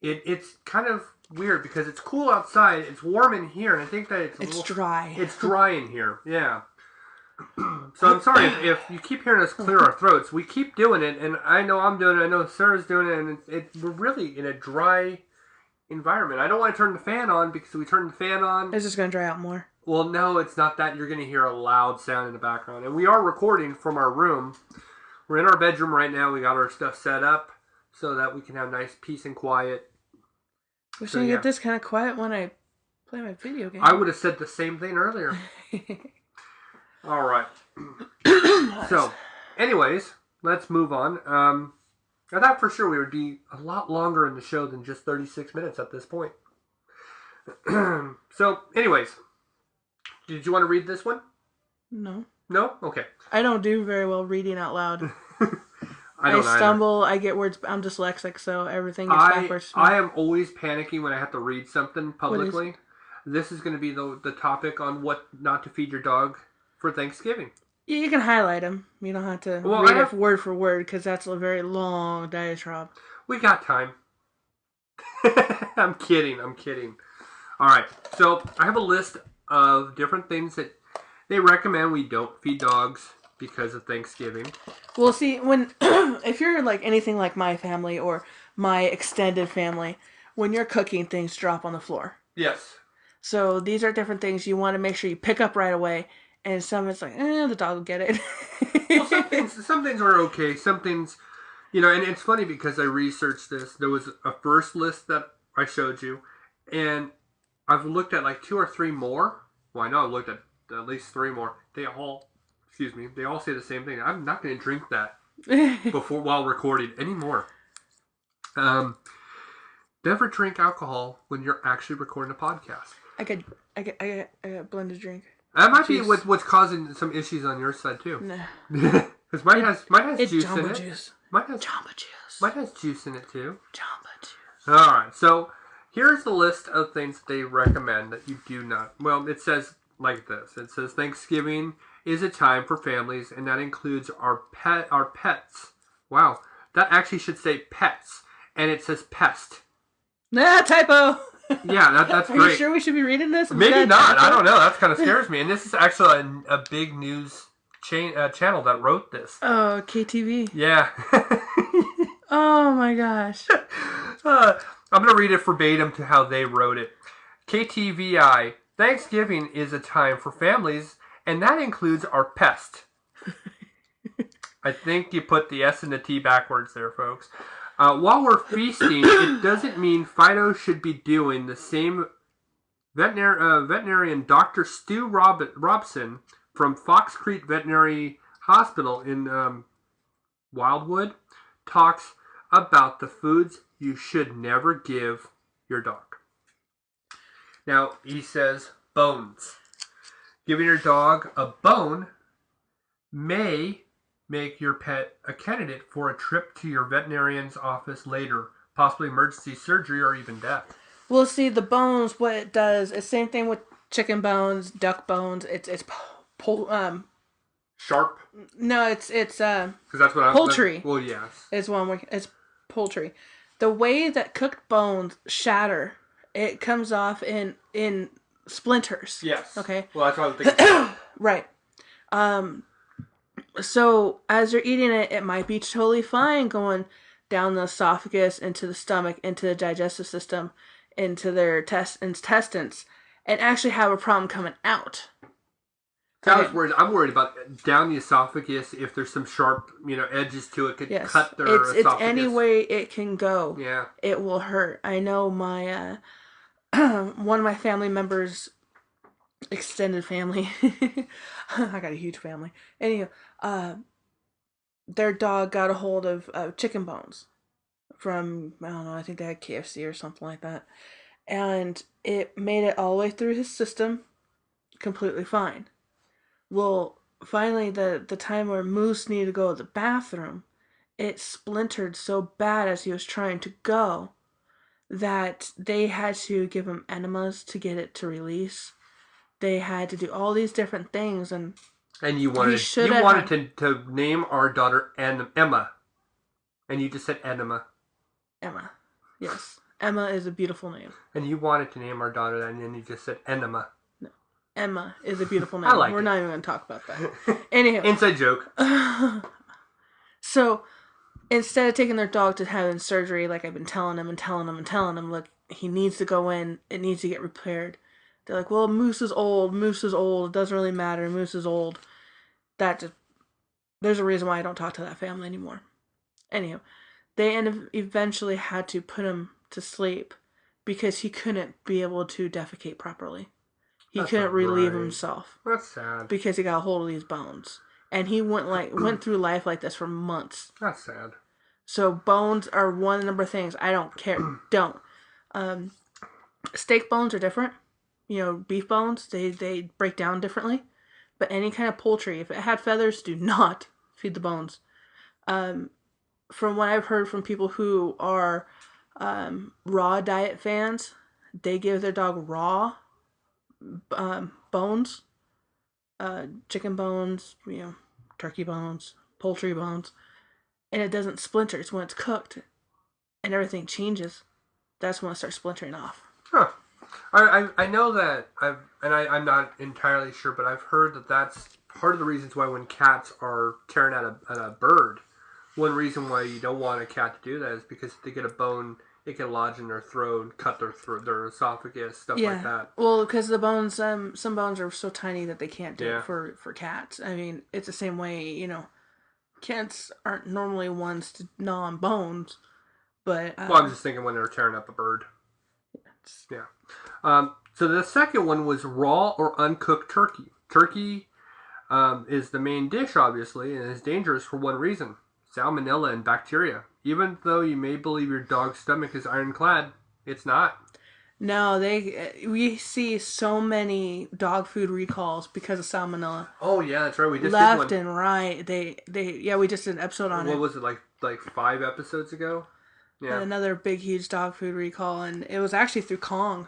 it's kind of weird because it's cool outside, it's warm in here, and I think that it's dry. It's dry in here, yeah. So I'm sorry if you keep hearing us clear our throats. We keep doing it, and I know I'm doing it. I know Sarah's doing it, and we're really in a dry environment. I don't want to turn the fan on because we turn the fan on, It's just gonna dry out more. well, no, it's not that. You're going to hear a loud sound in the background, and we are recording from our room. We're in our bedroom right now. We got our stuff set up so that we can have nice peace and quiet. Wish I could get this kind of quiet when I play my video game. I would have said the same thing earlier. All right. So, anyways, let's move on. I thought for sure we would be a lot longer in the show than just 36 minutes at this point. So, anyways, did you want to read this one? No. No? Okay. I don't do very well reading out loud. I don't stumble, I get words, I'm dyslexic, so everything gets backwards. I am always panicking when I have to read something publicly. This is going to be the topic on what not to feed your dog for Thanksgiving. Yeah, you can highlight them. You don't have to read it word for word, because that's a very long diatribe. We got time. I'm kidding. All right, so I have a list of different things that they recommend we don't feed dogs because of Thanksgiving. Well, see, if you're like anything like my family or my extended family, when you're cooking, things drop on the floor. Yes. So these are different things you want to make sure you pick up right away, and some it's like, the dog will get it. Well, some things are okay. Some things, and it's funny because I researched this. There was a first list that I showed you, and I've looked at like 2 or 3 more. Well, I know I've looked at least 3 more. They all say the same thing. I'm not going to drink that while recording anymore. Never drink alcohol when you're actually recording a podcast. I got blended drink. That might be what's causing some issues on your side too. No. Because mine has juice in it. Juice. Mine has Jamba juice. Mine has juice in it too. Jamba juice. All right. So here's the list of things they recommend that you do not. Well, it says like this. It says Thanksgiving is a time for families, and that includes our pets. Wow, that actually should say pets, and it says pest. Nah, typo. Yeah, that's Are great. you sure we should be reading this? Maybe not. I don't know. That kind of scares me. And this is actually a big news channel that wrote this. Oh, KTV. Yeah. Oh my gosh. I'm going to read it verbatim to how they wrote it. KTVI, Thanksgiving is a time for families, and that includes our pest. I think you put the S and the T backwards there, folks. While we're feasting, it doesn't mean Fido should be doing the same. Veterinarian Dr. Stu Robson from Fox Creek Veterinary Hospital in Wildwood talks about the foods you should never give your dog. Now, he says bones. Giving your dog a bone may make your pet a candidate for a trip to your veterinarian's office later, possibly emergency surgery or even death. Well, see, the bones, what it does, it's same thing with chicken bones, duck bones. It's Sharp? No, it's 'cause that's what poultry. Well, yes. It's poultry. The way that cooked bones shatter it comes off in splinters. Yes. Okay. Well, that's what I was thinking. Right. So as you're eating it, it might be totally fine going down the esophagus, into the stomach, into the digestive system, into their intestines, and actually have a problem coming out. I'm worried about down the esophagus. If there's some sharp, edges to it, could cut their esophagus. It's any way it can go. Yeah. It will hurt. I know my one of my family members, extended family. I got a huge family. Anyhow, their dog got a hold of chicken bones from, I don't know, I think they had KFC or something like that. And it made it all the way through his system completely fine. Well, finally, the time where Moose needed to go to the bathroom, it splintered so bad as he was trying to go that they had to give him enemas to get it to release. They had to do all these different things, and you wanted to name our daughter Emma, and you just said enema. Emma, yes, Emma is a beautiful name. And you wanted to name our daughter that, and then you just said enema. No, Emma is a beautiful name. We're not even going to talk about that. Anyhow, inside joke. So instead of taking their dog to having surgery, like I've been telling them, look, he needs to go in. It needs to get repaired. They're like, well, Moose is old. It doesn't really matter. Moose is old. There's a reason why I don't talk to that family anymore. Anyhow, they eventually had to put him to sleep because he couldn't be able to defecate properly. He couldn't relieve himself. That's sad. Because he got a hold of these bones. And he went through life like this for months. That's sad. So bones are one of the number of things. I don't care. Don't. Steak bones are different. Beef bones, they break down differently. But any kind of poultry, if it had feathers, do not feed the bones. From what I've heard from people who are raw diet fans, they give their dog raw bones, chicken bones, turkey bones, poultry bones, and it doesn't splinter. It's when it's cooked and everything changes. That's when it starts splintering off. Huh. I know that I'm not entirely sure, but I've heard that that's part of the reasons why when cats are tearing at a bird, one reason why you don't want a cat to do that is because if they get a bone, it can lodge in their throat, cut their esophagus, stuff like that. Well, because the bones, some bones are so tiny that they can't do it for cats. I mean, it's the same way, cats aren't normally ones to gnaw on bones, but... well, I'm just thinking when they're tearing up a bird. Yeah. So the second one was raw or uncooked turkey. Turkey is the main dish, obviously, and is dangerous for one reason: salmonella and bacteria. Even though you may believe your dog's stomach is ironclad, it's not. No, we see so many dog food recalls because of salmonella. Oh yeah, that's right. We just left did one. And right. We just did an episode on it. What was it, like 5 episodes ago? Yeah. Another big, huge dog food recall, and it was actually through Kong.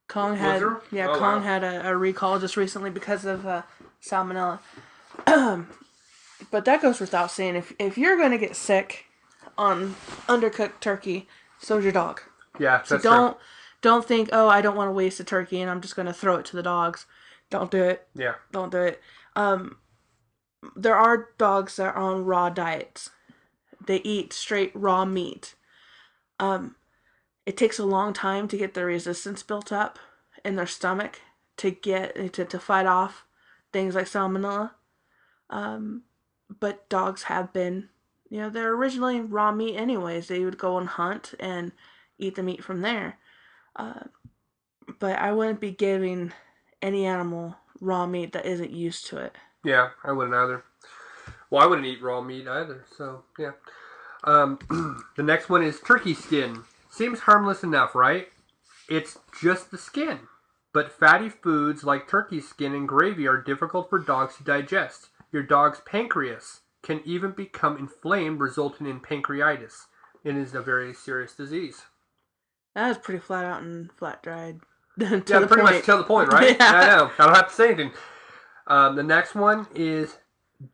Kong had had a recall just recently because of salmonella. But that goes without saying. If you're going to get sick on undercooked turkey, so's your dog. Yeah, so don't think, oh, I don't want to waste a turkey and I'm just going to throw it to the dogs. Don't do it. Yeah. Don't do it. There are dogs that are on raw diets. They eat straight raw meat. It takes a long time to get the resistance built up in their stomach to fight off things like salmonella. But dogs have been, they're originally raw meat anyways. They would go and hunt and eat the meat from there. But I wouldn't be giving any animal raw meat that isn't used to it. Yeah, I wouldn't either. Well, I wouldn't eat raw meat either, so yeah. The next one is turkey skin. Seems harmless enough, right? It's just the skin. But fatty foods like turkey skin and gravy are difficult for dogs to digest. Your dog's pancreas can even become inflamed, resulting in pancreatitis. It is a very serious disease. That is pretty flat out and flat dried. Much to the point, right? Yeah. I know. I don't have to say anything. The next one is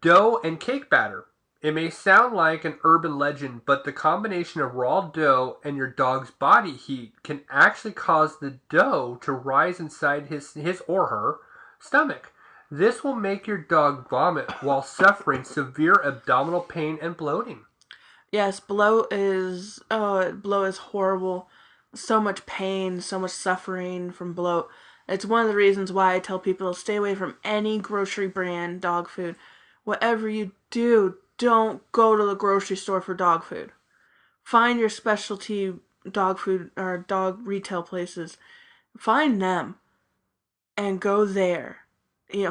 dough and cake batter. It may sound like an urban legend, but the combination of raw dough and your dog's body heat can actually cause the dough to rise inside his or her stomach. This will make your dog vomit while suffering severe abdominal pain and bloating. Yes, bloat is horrible. So much pain, so much suffering from bloat. It's one of the reasons why I tell people to stay away from any grocery brand dog food. Whatever you do, don't go to the grocery store for dog food. Find your specialty dog food or dog retail places. Find them and go there.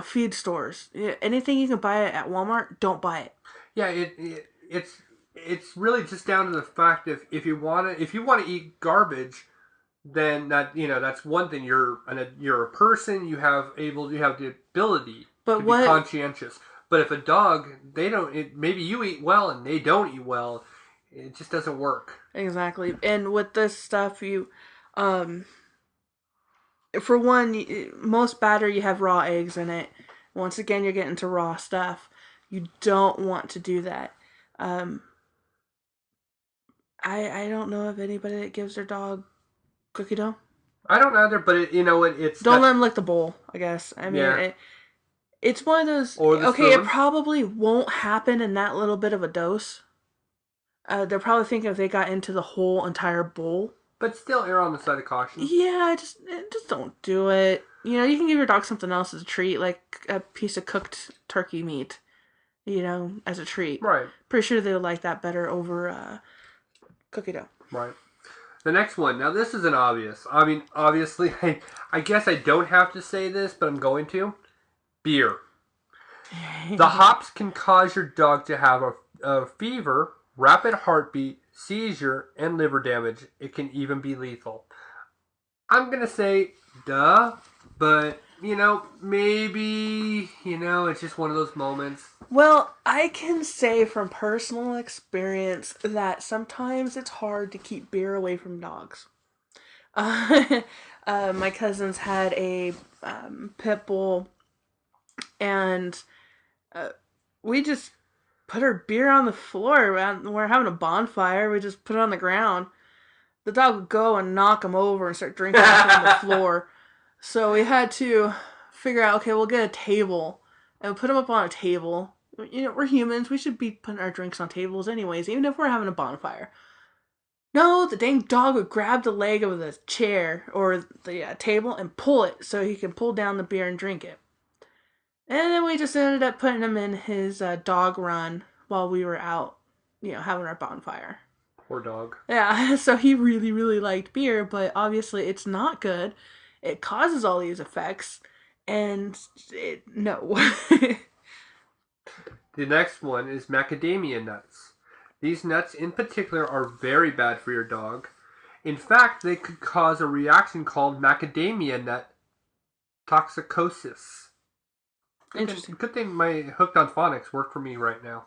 Feed stores. Anything you can buy at Walmart, don't buy it. Yeah, it's really just down to the fact if you want to eat garbage, then that's one thing. You're a person. You have the ability to be conscientious. But if a dog, maybe you eat well and they don't eat well, it just doesn't work. Exactly. And with this stuff, for one, most batter you have raw eggs in it. Once again, you're getting to raw stuff. You don't want to do that. I don't know of anybody that gives their dog cookie dough. I don't either, but it's don't let them lick the bowl. I guess. I mean, yeah. It's one of those. Okay, it probably won't happen in that little bit of a dose. They're probably thinking if they got into the whole entire bowl. But still, err on the side of caution. Yeah, just don't do it. You can give your dog something else as a treat, like a piece of cooked turkey meat. As a treat. Right. Pretty sure they would like that better over cookie dough. Right. The next one. Now, this isn't obvious. I mean, obviously, I guess I don't have to say this, but I'm going to. Beer. The hops can cause your dog to have a fever, rapid heartbeat, seizure, and liver damage. It can even be lethal. I'm going to say, duh, but, maybe, it's just one of those moments. Well, I can say from personal experience that sometimes it's hard to keep beer away from dogs. My cousins had a pit bull, and we just put her beer on the floor. We're having a bonfire. We just put it on the ground. The dog would go and knock him over and start drinking on the floor. So we had to figure out, okay, we'll get a table and put him up on a table. We're humans. We should be putting our drinks on tables anyways, even if we're having a bonfire. No, the dang dog would grab the leg of the chair or the table and pull it so he can pull down the beer and drink it. And then we just ended up putting him in his dog run while we were out, having our bonfire. Poor dog. Yeah, so he really, really liked beer, but obviously it's not good. It causes all these effects, and no. The next one is macadamia nuts. These nuts in particular are very bad for your dog. In fact, they could cause a reaction called macadamia nut toxicosis. Interesting. Good thing my Hooked on Phonics work for me right now.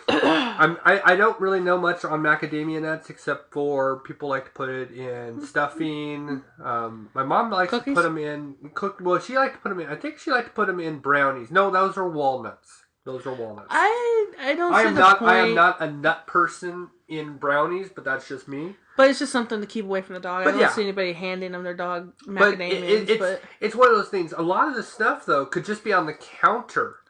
I don't really know much on macadamia nuts except for people like to put it in stuffing. My mom likes to put them in Well, she liked to put them in. I think she liked to put them in brownies. No, those are walnuts. I don't. I am not a nut person in brownies, but that's just me. But it's just something to keep away from the dog. I don't see anybody handing them their dog macadamias. It's one of those things. A lot of the stuff, though, could just be on the counter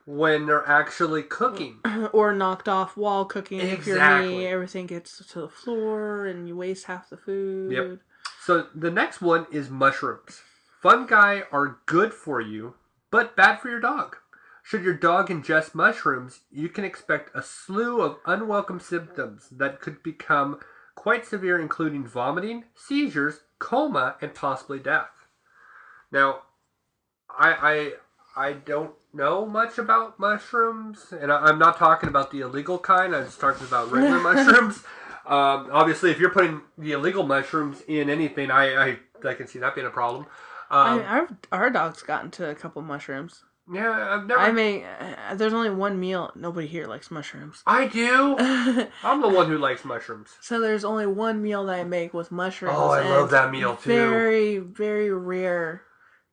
when they're actually cooking. Or knocked off while cooking. Exactly. If you're me, everything gets to the floor and you waste half the food. Yep. So the next one is mushrooms. Fungi are good for you, but bad for your dog. Should your dog ingest mushrooms, you can expect a slew of unwelcome symptoms that could become quite severe, including vomiting, seizures, coma, and possibly death. Now, I don't know much about mushrooms, and I'm not talking about the illegal kind. I'm just talking about regular mushrooms. Obviously, if you're putting the illegal mushrooms in anything, I can see that being a problem. Our dog's gotten to a couple mushrooms. Yeah, I've never... there's only one meal. Nobody here likes mushrooms. I do. I'm the one who likes mushrooms. So there's only one meal that I make with mushrooms. Oh, I love that meal too. Very, very rare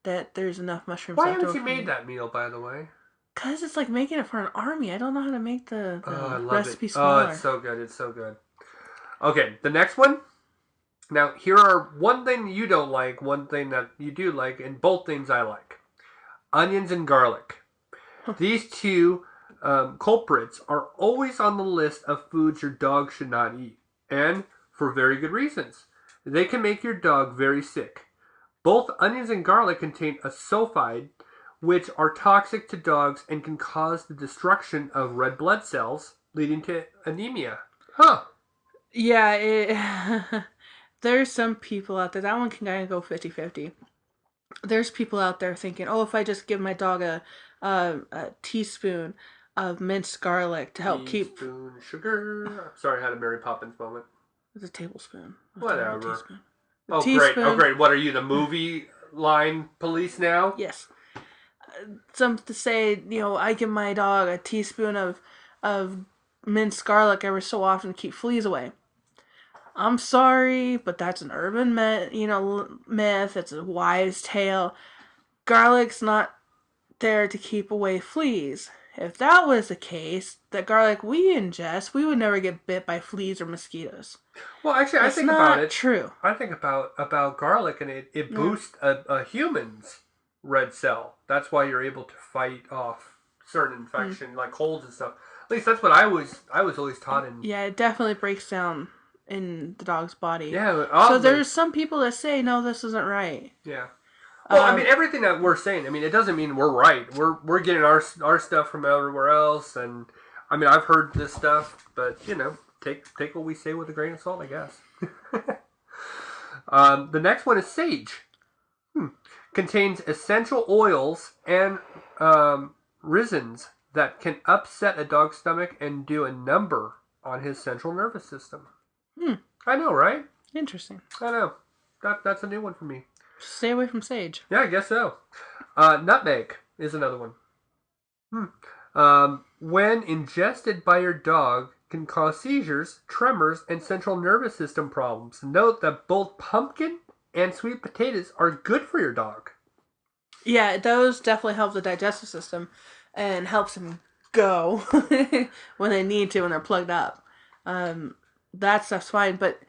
that there's enough mushrooms. Why haven't you made that meal, by the way? Because it's like making it for an army. I don't know how to make the I love recipe it. smaller. Oh, it's so good. It's so good. Okay, the next one. Now, here are one thing you don't like, one thing that you do like, and both things I like. Onions and garlic. These two culprits are always on the list of foods your dog should not eat. And for very good reasons. They can make your dog very sick. Both onions and garlic contain a sulfide, which are toxic to dogs and can cause the destruction of red blood cells, leading to anemia. Huh. Yeah, there's some people out there. That one can kind of go 50-50. There's people out there thinking, oh, if I just give my dog a teaspoon of minced garlic to help keep... Teaspoon sugar. Sorry, I had a Mary Poppins moment. It's a tablespoon. Whatever. Teaspoon. Oh, Teaspoon. great. Oh, great. What are you, the movie line police now? Yes. Some to say, I give my dog a teaspoon of minced garlic every so often to keep fleas away. I'm sorry, but that's an urban myth. It's a wives' tale. Garlic's not there to keep away fleas. If that was the case, the garlic we ingest, we would never get bit by fleas or mosquitoes. Well, actually, I It's think not about it. true. I think about garlic, and it boosts a human's red cell. That's why you're able to fight off certain infection, like colds and stuff. At least that's what I was always taught in. Yeah, it definitely breaks down in the dog's body. Yeah. So there's some people that say, no, this isn't right. Yeah. Well, I mean, everything that we're saying, I mean, it doesn't mean we're right. We're getting our stuff from everywhere else, and I mean, I've heard this stuff, but take what we say with a grain of salt, I guess. The next one is sage. Contains essential oils and resins that can upset a dog's stomach and do a number on his central nervous system. I know, right? Interesting. I know. That's a new one for me. Stay away from sage. Yeah, I guess so. Nutmeg is another one. When ingested by your dog, can cause seizures, tremors, and central nervous system problems. Note that both pumpkin and sweet potatoes are good for your dog. Yeah, those definitely help the digestive system and helps them go when they need to, when they're plugged up. That stuff's fine, but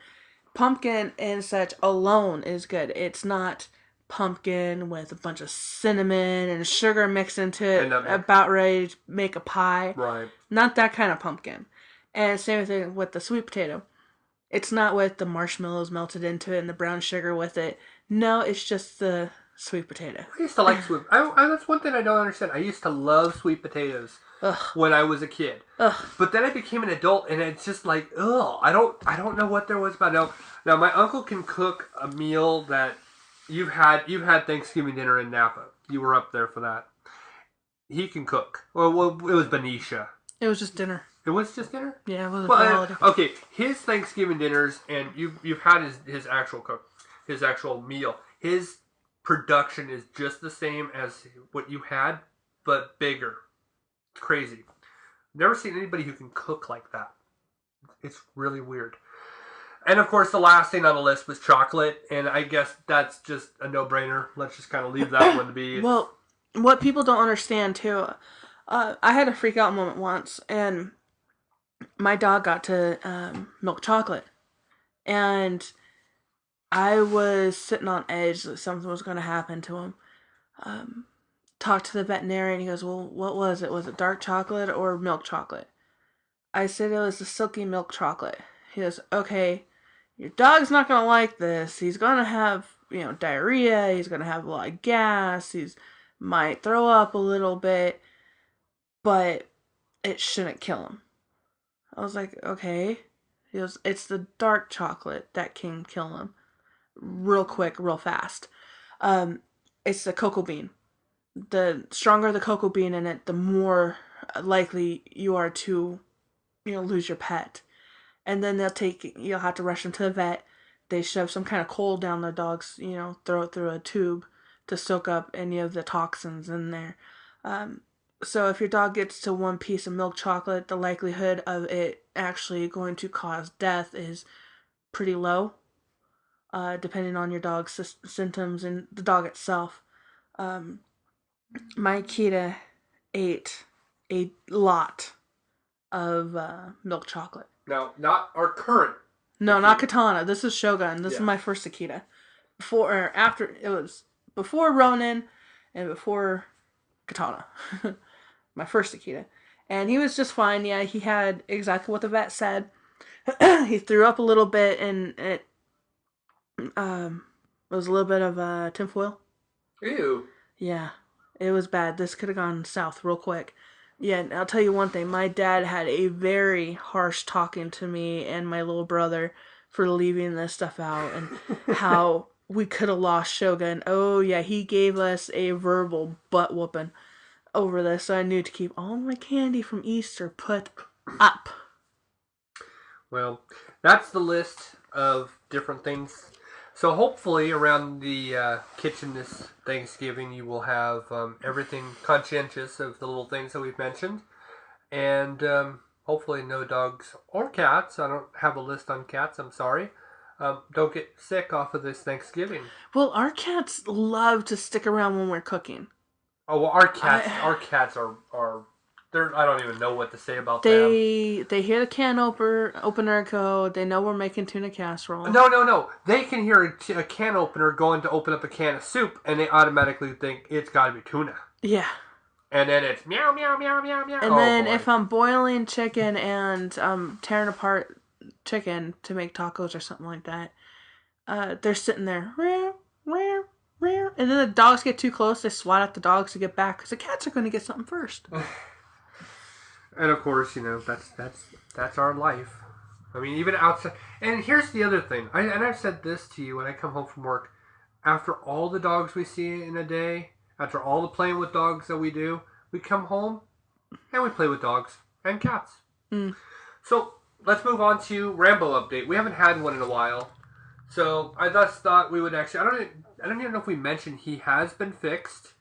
pumpkin and such alone is good. It's not pumpkin with a bunch of cinnamon and sugar mixed into it, about ready to make a pie. Right. Not that kind of pumpkin. And same thing with the sweet potato. It's not with the marshmallows melted into it and the brown sugar with it. No, it's just the sweet potato. I used to like sweet. That's one thing I don't understand. I used to love sweet potatoes when I was a kid. But then I became an adult, and it's just like, ugh. I don't know what there was about it. Now my uncle can cook a meal that you've had Thanksgiving dinner in Napa. You were up there for that. He can cook. Well, it was Benicia. It was just dinner. It was just dinner? Yeah, it was a holiday. Okay, his Thanksgiving dinners, and you've had his actual meal. His production is just the same as what you had, but bigger. It's crazy. Never seen anybody who can cook like that. It's really weird. And of course, the last thing on the list was chocolate, and I guess that's just a no-brainer. Let's just kind of leave that one to be. Well, what people don't understand too, I had a freak out moment once, and my dog got to milk chocolate, and I was sitting on edge that something was going to happen to him. Talked to the veterinarian. He goes, well, what was it? Was it dark chocolate or milk chocolate? I said it was the silky milk chocolate. He goes, okay, your dog's not going to like this. He's going to have, diarrhea. He's going to have a lot of gas. He's might throw up a little bit, but it shouldn't kill him. I was like, okay. He goes, it's the dark chocolate that can kill him. Real quick, real fast. It's the cocoa bean. The stronger the cocoa bean in it, the more likely you are to, lose your pet. And then you'll have to rush them to the vet. They shove some kind of coal down their dog's, throat through a tube to soak up any of the toxins in there. So if your dog gets to one piece of milk chocolate, the likelihood of it actually going to cause death is pretty low, depending on your dog's symptoms and the dog itself. My Kita ate a lot of milk chocolate. Now, not our current. No, not Katana. This is Shogun. This is my first Akita. It was before Ronin and before Katana. My first Akita. And he was just fine. Yeah, he had exactly what the vet said. He threw up a little bit, and it was a little bit of tinfoil. Ew. Yeah, it was bad. This could have gone south real quick. Yeah, and I'll tell you one thing. My dad had a very harsh talking to me and my little brother for leaving this stuff out and how we could have lost Shogun. Oh, yeah, he gave us a verbal butt whooping over this, so I knew to keep all my candy from Easter put up. Well, that's the list of different things. So hopefully around the kitchen this Thanksgiving you will have everything conscientious of the little things that we've mentioned. And hopefully no dogs or cats. I don't have a list on cats, I'm sorry. Don't get sick off of this Thanksgiving. Well, our cats love to stick around when we're cooking. Oh, well, our cats are I don't even know what to say about them. They hear the can opener go. They know we're making tuna casserole. No. They can hear a can opener going to open up a can of soup, and they automatically think it's got to be tuna. Yeah. And then it's meow, meow, meow, meow, meow. And then if I'm boiling chicken and tearing apart chicken to make tacos or something like that, they're sitting there. Rear, rear, rear. And then the dogs get too close. They swat at the dogs to get back because the cats are going to get something first. And of course, that's our life. I mean, even outside. And here's the other thing. I've said this to you when I come home from work. After all the dogs we see in a day, after all the playing with dogs that we do, we come home and we play with dogs and cats. Mm. So let's move on to Rambo update. We haven't had one in a while, so I just thought we would actually. I don't even know if we mentioned he has been fixed.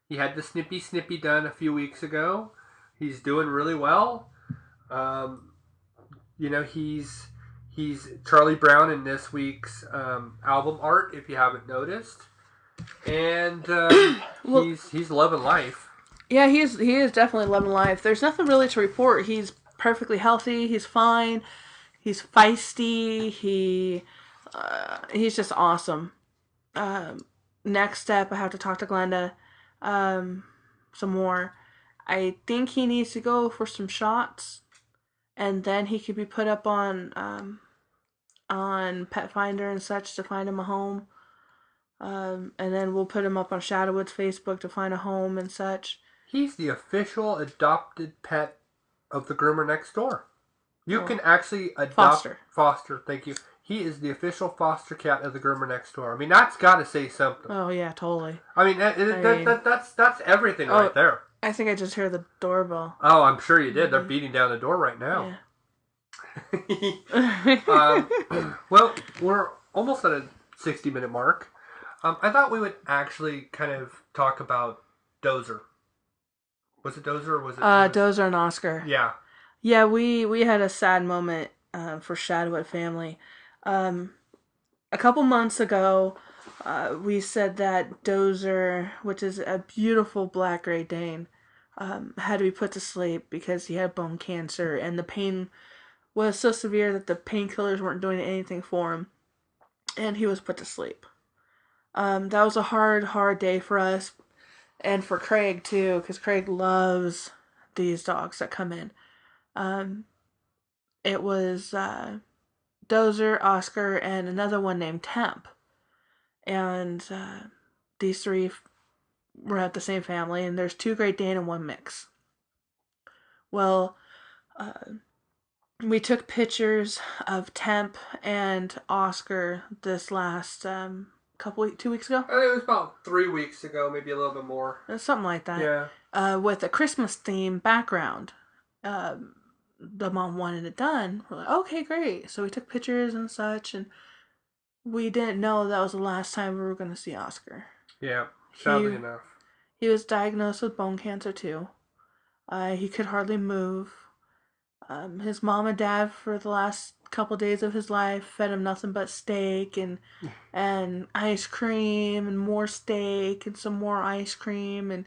He had the snippy done a few weeks ago. He's doing really well. He's Charlie Brown in this week's album art, if you haven't noticed, and he's loving life. Yeah, he is definitely loving life. There's nothing really to report. He's perfectly healthy. He's fine. He's feisty. He's just awesome. Next step, I have to talk to Glenda some more. I think he needs to go for some shots, and then he could be put up on Pet Finder and such to find him a home. And then we'll put him up on Shadowwood's Facebook to find a home and such. He's the official adopted pet of the groomer next door. You can actually adopt Foster. Thank you. He is the official foster cat of the groomer next door. I mean, that's got to say something. Oh yeah, totally. I mean, that's everything right there. I think I just heard the doorbell. Oh, I'm sure you did. They're beating down the door right now. Yeah. Well, we're almost at a 60-minute mark. I thought we would actually kind of talk about Dozer. Was it Dozer or was it? Dozer and Oscar. Yeah. Yeah, we had a sad moment for Shadowwood family. A couple months ago, we said that Dozer, which is a beautiful black Great Dane, had to be put to sleep because he had bone cancer and the pain was so severe that the painkillers weren't doing anything for him, and he was put to sleep. That was a hard day for us and for Craig too, because Craig loves these dogs that come in. It was Dozer, Oscar, and another one named Temp. And these three were at the same family, and there's 2 Great Dane and 1 mix. Well, we took pictures of Temp and Oscar this last 2 weeks ago. I think it was about 3 weeks ago, maybe a little bit more. Something like that. Yeah. With a Christmas theme background. The mom wanted it done. We're like, okay, great. So we took pictures and such, and we didn't know that was the last time we were going to see Oscar. Yeah, sadly enough. He was diagnosed with bone cancer too. He could hardly move. His mom and dad, for the last couple days of his life, fed him nothing but steak and ice cream and more steak and some more ice cream and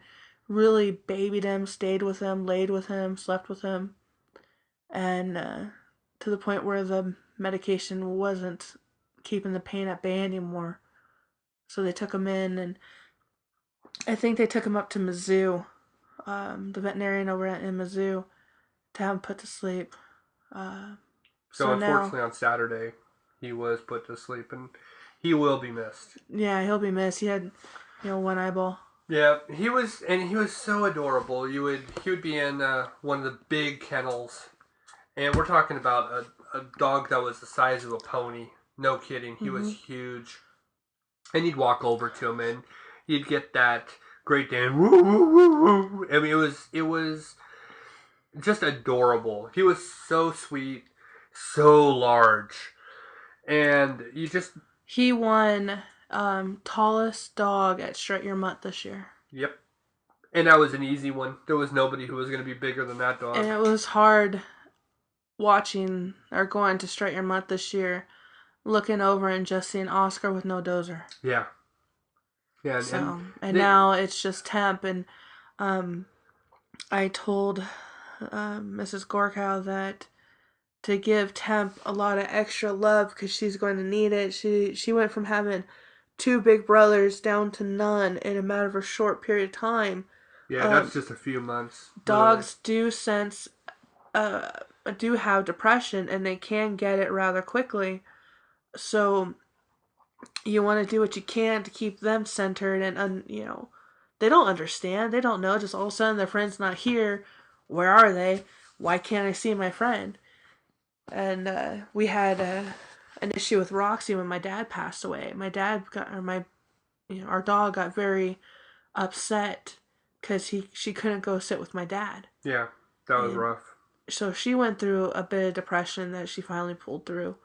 really babied him, stayed with him, laid with him, slept with him. And to the point where the medication wasn't keeping the pain at bay anymore. So they took him in, and I think they took him up to Mizzou, the veterinarian over in Mizzou, to have him put to sleep. So unfortunately, on Saturday, he was put to sleep, and he will be missed. Yeah, he'll be missed. He had, one eyeball. Yeah, he was so adorable. He would be in one of the big kennels, and we're talking about a dog that was the size of a pony. No kidding, he was huge. And you'd walk over to him, and you'd get that Great Dane woo woo woo woo. I mean, it was just adorable. He was so sweet, so large, and He won tallest dog at Strut Your Mutt this year. Yep. And that was an easy one. There was nobody who was going to be bigger than that dog. And it was hard watching or going to Strut Your Mutt this year, looking over and just seeing Oscar with no dozer. Yeah. Yeah. And now it's just Temp. And I told Mrs. Gorkow that to give Temp a lot of extra love because she's going to need it. She went from having 2 big brothers down to none in a matter of a short period of time. Yeah, that's just a few months. Dogs do have depression, and they can get it rather quickly. So you want to do what you can to keep them centered, and they don't understand. They don't know. Just all of a sudden their friend's not here. Where are they? Why can't I see my friend? And we had an issue with Roxy when my dad passed away. Our dog got very upset because she couldn't go sit with my dad. Yeah, that was rough. So she went through a bit of depression that she finally pulled through.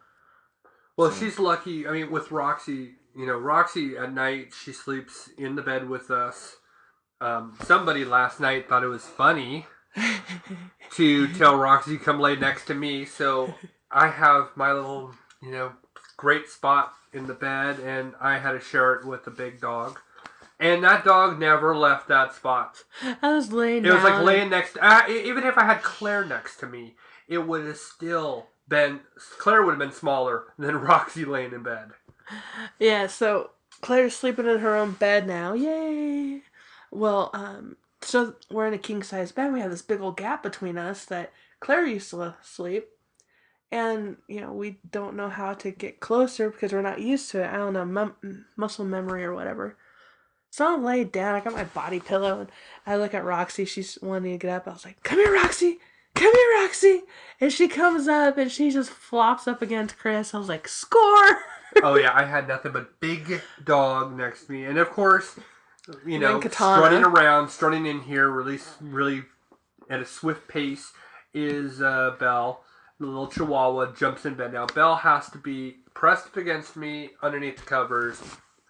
Well, she's lucky. I mean, with Roxy, Roxy at night, she sleeps in the bed with us. Somebody last night thought it was funny to tell Roxy, come lay next to me. So I have my little, great spot in the bed, and I had to share it with the big dog. And that dog never left that spot. I was laying down. It was like laying next even if I had Claire next to me, it would have still been, Claire would have been smaller than Roxy laying in bed. Yeah, so Claire's sleeping in her own bed now. Yay! Well, so we're in a king-size bed. We have this big old gap between us that Claire used to sleep. And, we don't know how to get closer because we're not used to it. I don't know, muscle memory or whatever. So I'm laid down. I got my body pillow, and I look at Roxy. She's wanting to get up. I was like, come here, Roxy! Come here, Roxy! And she comes up, and she just flops up against Chris. I was like, score! Oh, yeah, I had nothing but big dog next to me. And, of course, Katana. strutting in here really at a swift pace is Belle. The little chihuahua jumps in bed. Now, Belle has to be pressed up against me underneath the covers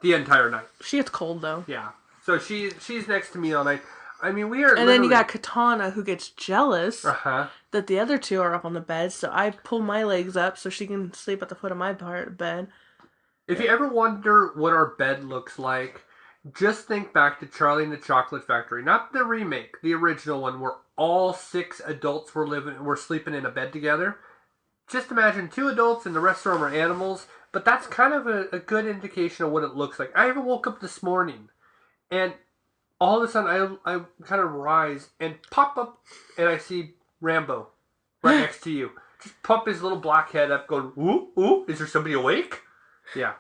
the entire night. She gets cold, though. Yeah. So she's next to me all night. I mean, we are And then you got Katana, who gets jealous that the other two are up on the bed, so I pull my legs up so she can sleep at the foot of my bed. If you ever wonder what our bed looks like, just think back to Charlie and the Chocolate Factory. Not the remake, the original one, where all 6 adults were sleeping in a bed together. Just imagine 2 adults and the rest of them are animals. But that's kind of a good indication of what it looks like. I even woke up this morning, and all of a sudden I kind of rise and pop up, and I see Rambo right next to you. Just pop his little black head up going, ooh, ooh, is there somebody awake? Yeah.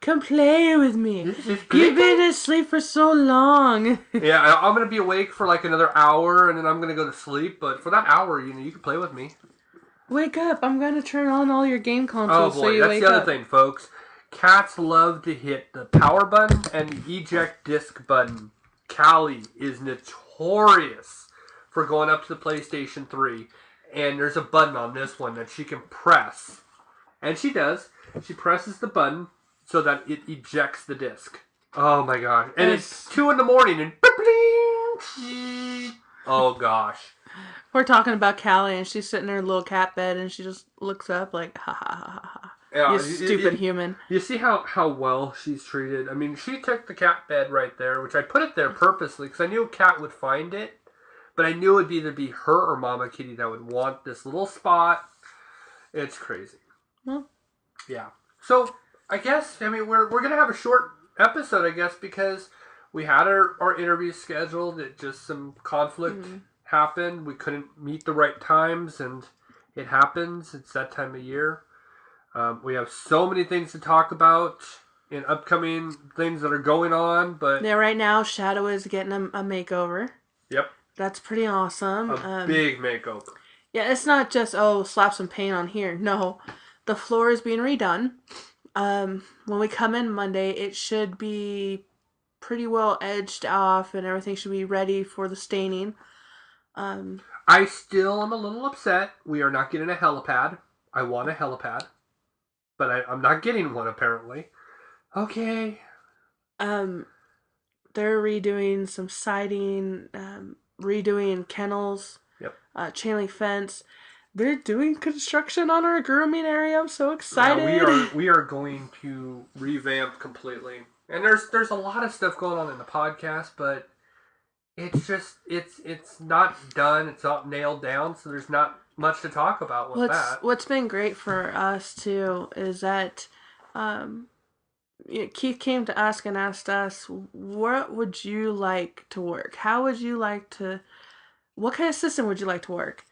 Come play with me. You've been asleep for so long. Yeah, I'm going to be awake for like another hour, and then I'm going to go to sleep. But for that hour, you can play with me. Wake up. I'm going to turn on all your game consoles oh boy, so you that's wake the other up. thing, folks. Cats love to hit the power button and the eject disc button. Callie is notorious for going up to the PlayStation 3, and there's a button on this one that she can press. And she does. She presses the button so that it ejects the disc. Oh my god. And it's 2 in the morning and oh gosh. We're talking about Callie, and she's sitting in her little cat bed, and she just looks up like, ha ha ha ha ha. Yeah, You stupid human. You see how well she's treated. I mean, she took the cat bed right there, which I put it there purposely because I knew a cat would find it, but I knew it'd either be her or Mama Kitty that would want this little spot. It's crazy. Well, yeah. So I guess we're gonna have a short episode, I guess, because we had our interview scheduled. It just some conflict happened. We couldn't meet the right times, and it happens. It's that time of year. We have so many things to talk about in upcoming things that are going on, but yeah, right now Shadow is getting a makeover. Yep. That's pretty awesome. A big makeover. Yeah, it's not just slap some paint on here. No, the floor is being redone. When we come in Monday, it should be pretty well edged off, and everything should be ready for the staining. I still am a little upset. We are not getting a helipad. I want a helipad. But I'm not getting one, apparently. Okay. They're redoing some siding, redoing kennels, chain link fence. They're doing construction on our grooming area. I'm so excited. Yeah, we are going to revamp completely. And there's a lot of stuff going on in the podcast, but it's just it's not done. It's not nailed down, so there's not much to talk about with that. What's been great for us too is that Keith came to us and asked us, what would you like to work? How would you like to, what kind of system would you like to work?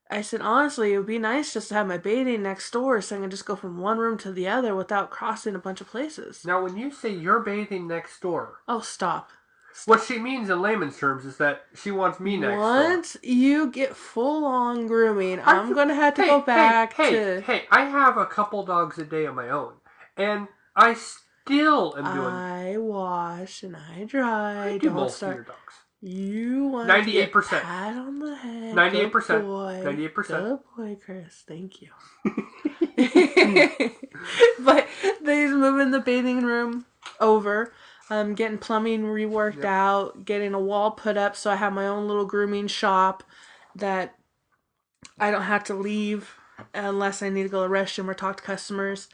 I said, honestly, it would be nice just to have my bathing next door so I can just go from one room to the other without crossing a bunch of places. Now, when you say you're bathing next door... Oh, stop. What she means in layman's terms is that she wants me next door. Once you get full-on grooming, I'm going to have to go back to... Hey, I have a couple dogs a day of my own. And I still am doing... I wash and I dry. I do most of your dogs. You want 98%. to get pat on the head. 98%. Good boy. 98%. Good boy, Chris. Thank you. But they're moving the bathing room over. Getting plumbing reworked out. Getting a wall put up so I have my own little grooming shop that I don't have to leave unless I need to go to the restroom or talk to customers.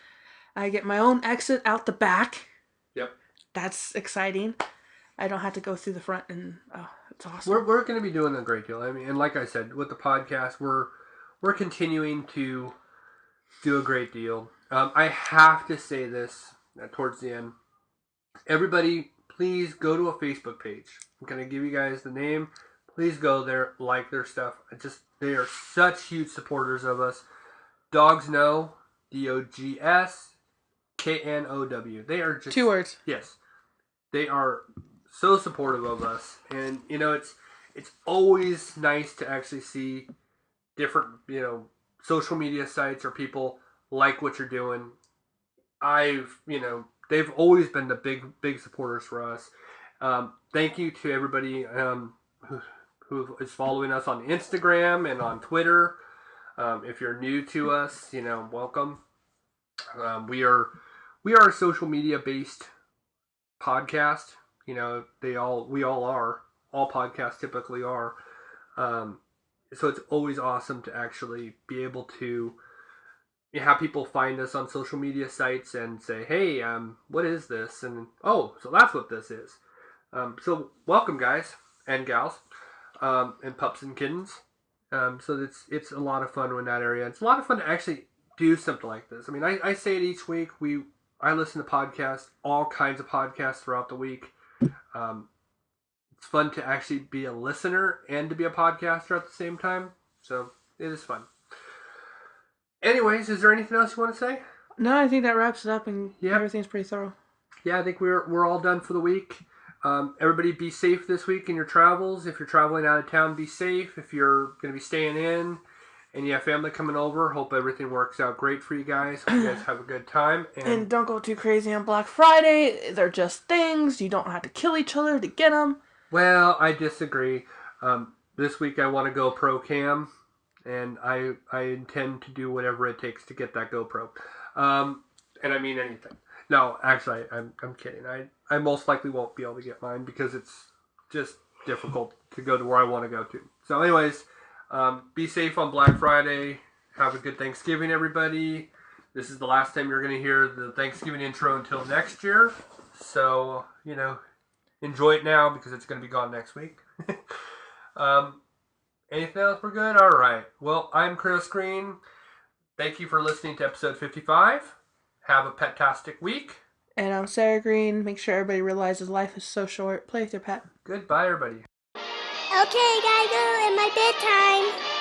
I get my own exit out the back. Yep. That's exciting. I don't have to go through the front, and it's awesome. We're going to be doing a great deal. I mean, and like I said, with the podcast, we're continuing to do a great deal. I have to say this towards the end. Everybody, please go to a Facebook page. I'm going to give you guys the name. Please go there, like their stuff. They are such huge supporters of us. Dogs Know, DOGSKNOW. They are just 2 words. Yes, they are so supportive of us, and it's always nice to actually see different social media sites or people like what you're doing. They've always been the big supporters for us. Thank you to everybody who is following us on Instagram and on Twitter. If you're new to us, welcome. We are a social media based podcast. We all are. All podcasts typically are. So it's always awesome to actually be able to have people find us on social media sites and say, hey, what is this? And, oh, so that's what this is. So welcome, guys and gals, and pups and kittens. So it's a lot of fun in that area. It's a lot of fun to actually do something like this. I mean, I say it each week. I listen to podcasts, all kinds of podcasts throughout the week. It's fun to actually be a listener and to be a podcaster at the same time. So it is fun. Anyways, is there anything else you want to say? No, I think that wraps it up, and everything's pretty thorough. Yeah, I think we're all done for the week. Everybody be safe this week in your travels. If you're traveling out of town, be safe. If you're going to be staying in and you have family coming over, hope everything works out great for you guys. Hope you guys have a good time. And don't go too crazy on Black Friday. They're just things. You don't have to kill each other to get them. Well, I disagree. This week I want to go pro cam. And I intend to do whatever it takes to get that GoPro. And I mean anything. No, actually, I'm kidding. I most likely won't be able to get mine because it's just difficult to go to where I want to go to. So anyways, be safe on Black Friday. Have a good Thanksgiving, everybody. This is the last time you're going to hear the Thanksgiving intro until next year. So, enjoy it now because it's going to be gone next week. Anything else? We're good? All right. Well, I'm Chris Green. Thank you for listening to episode 55. Have a pet-tastic week. And I'm Sarah Green. Make sure everybody realizes life is so short. Play with your pet. Goodbye, everybody. Okay, gotta go in my bedtime.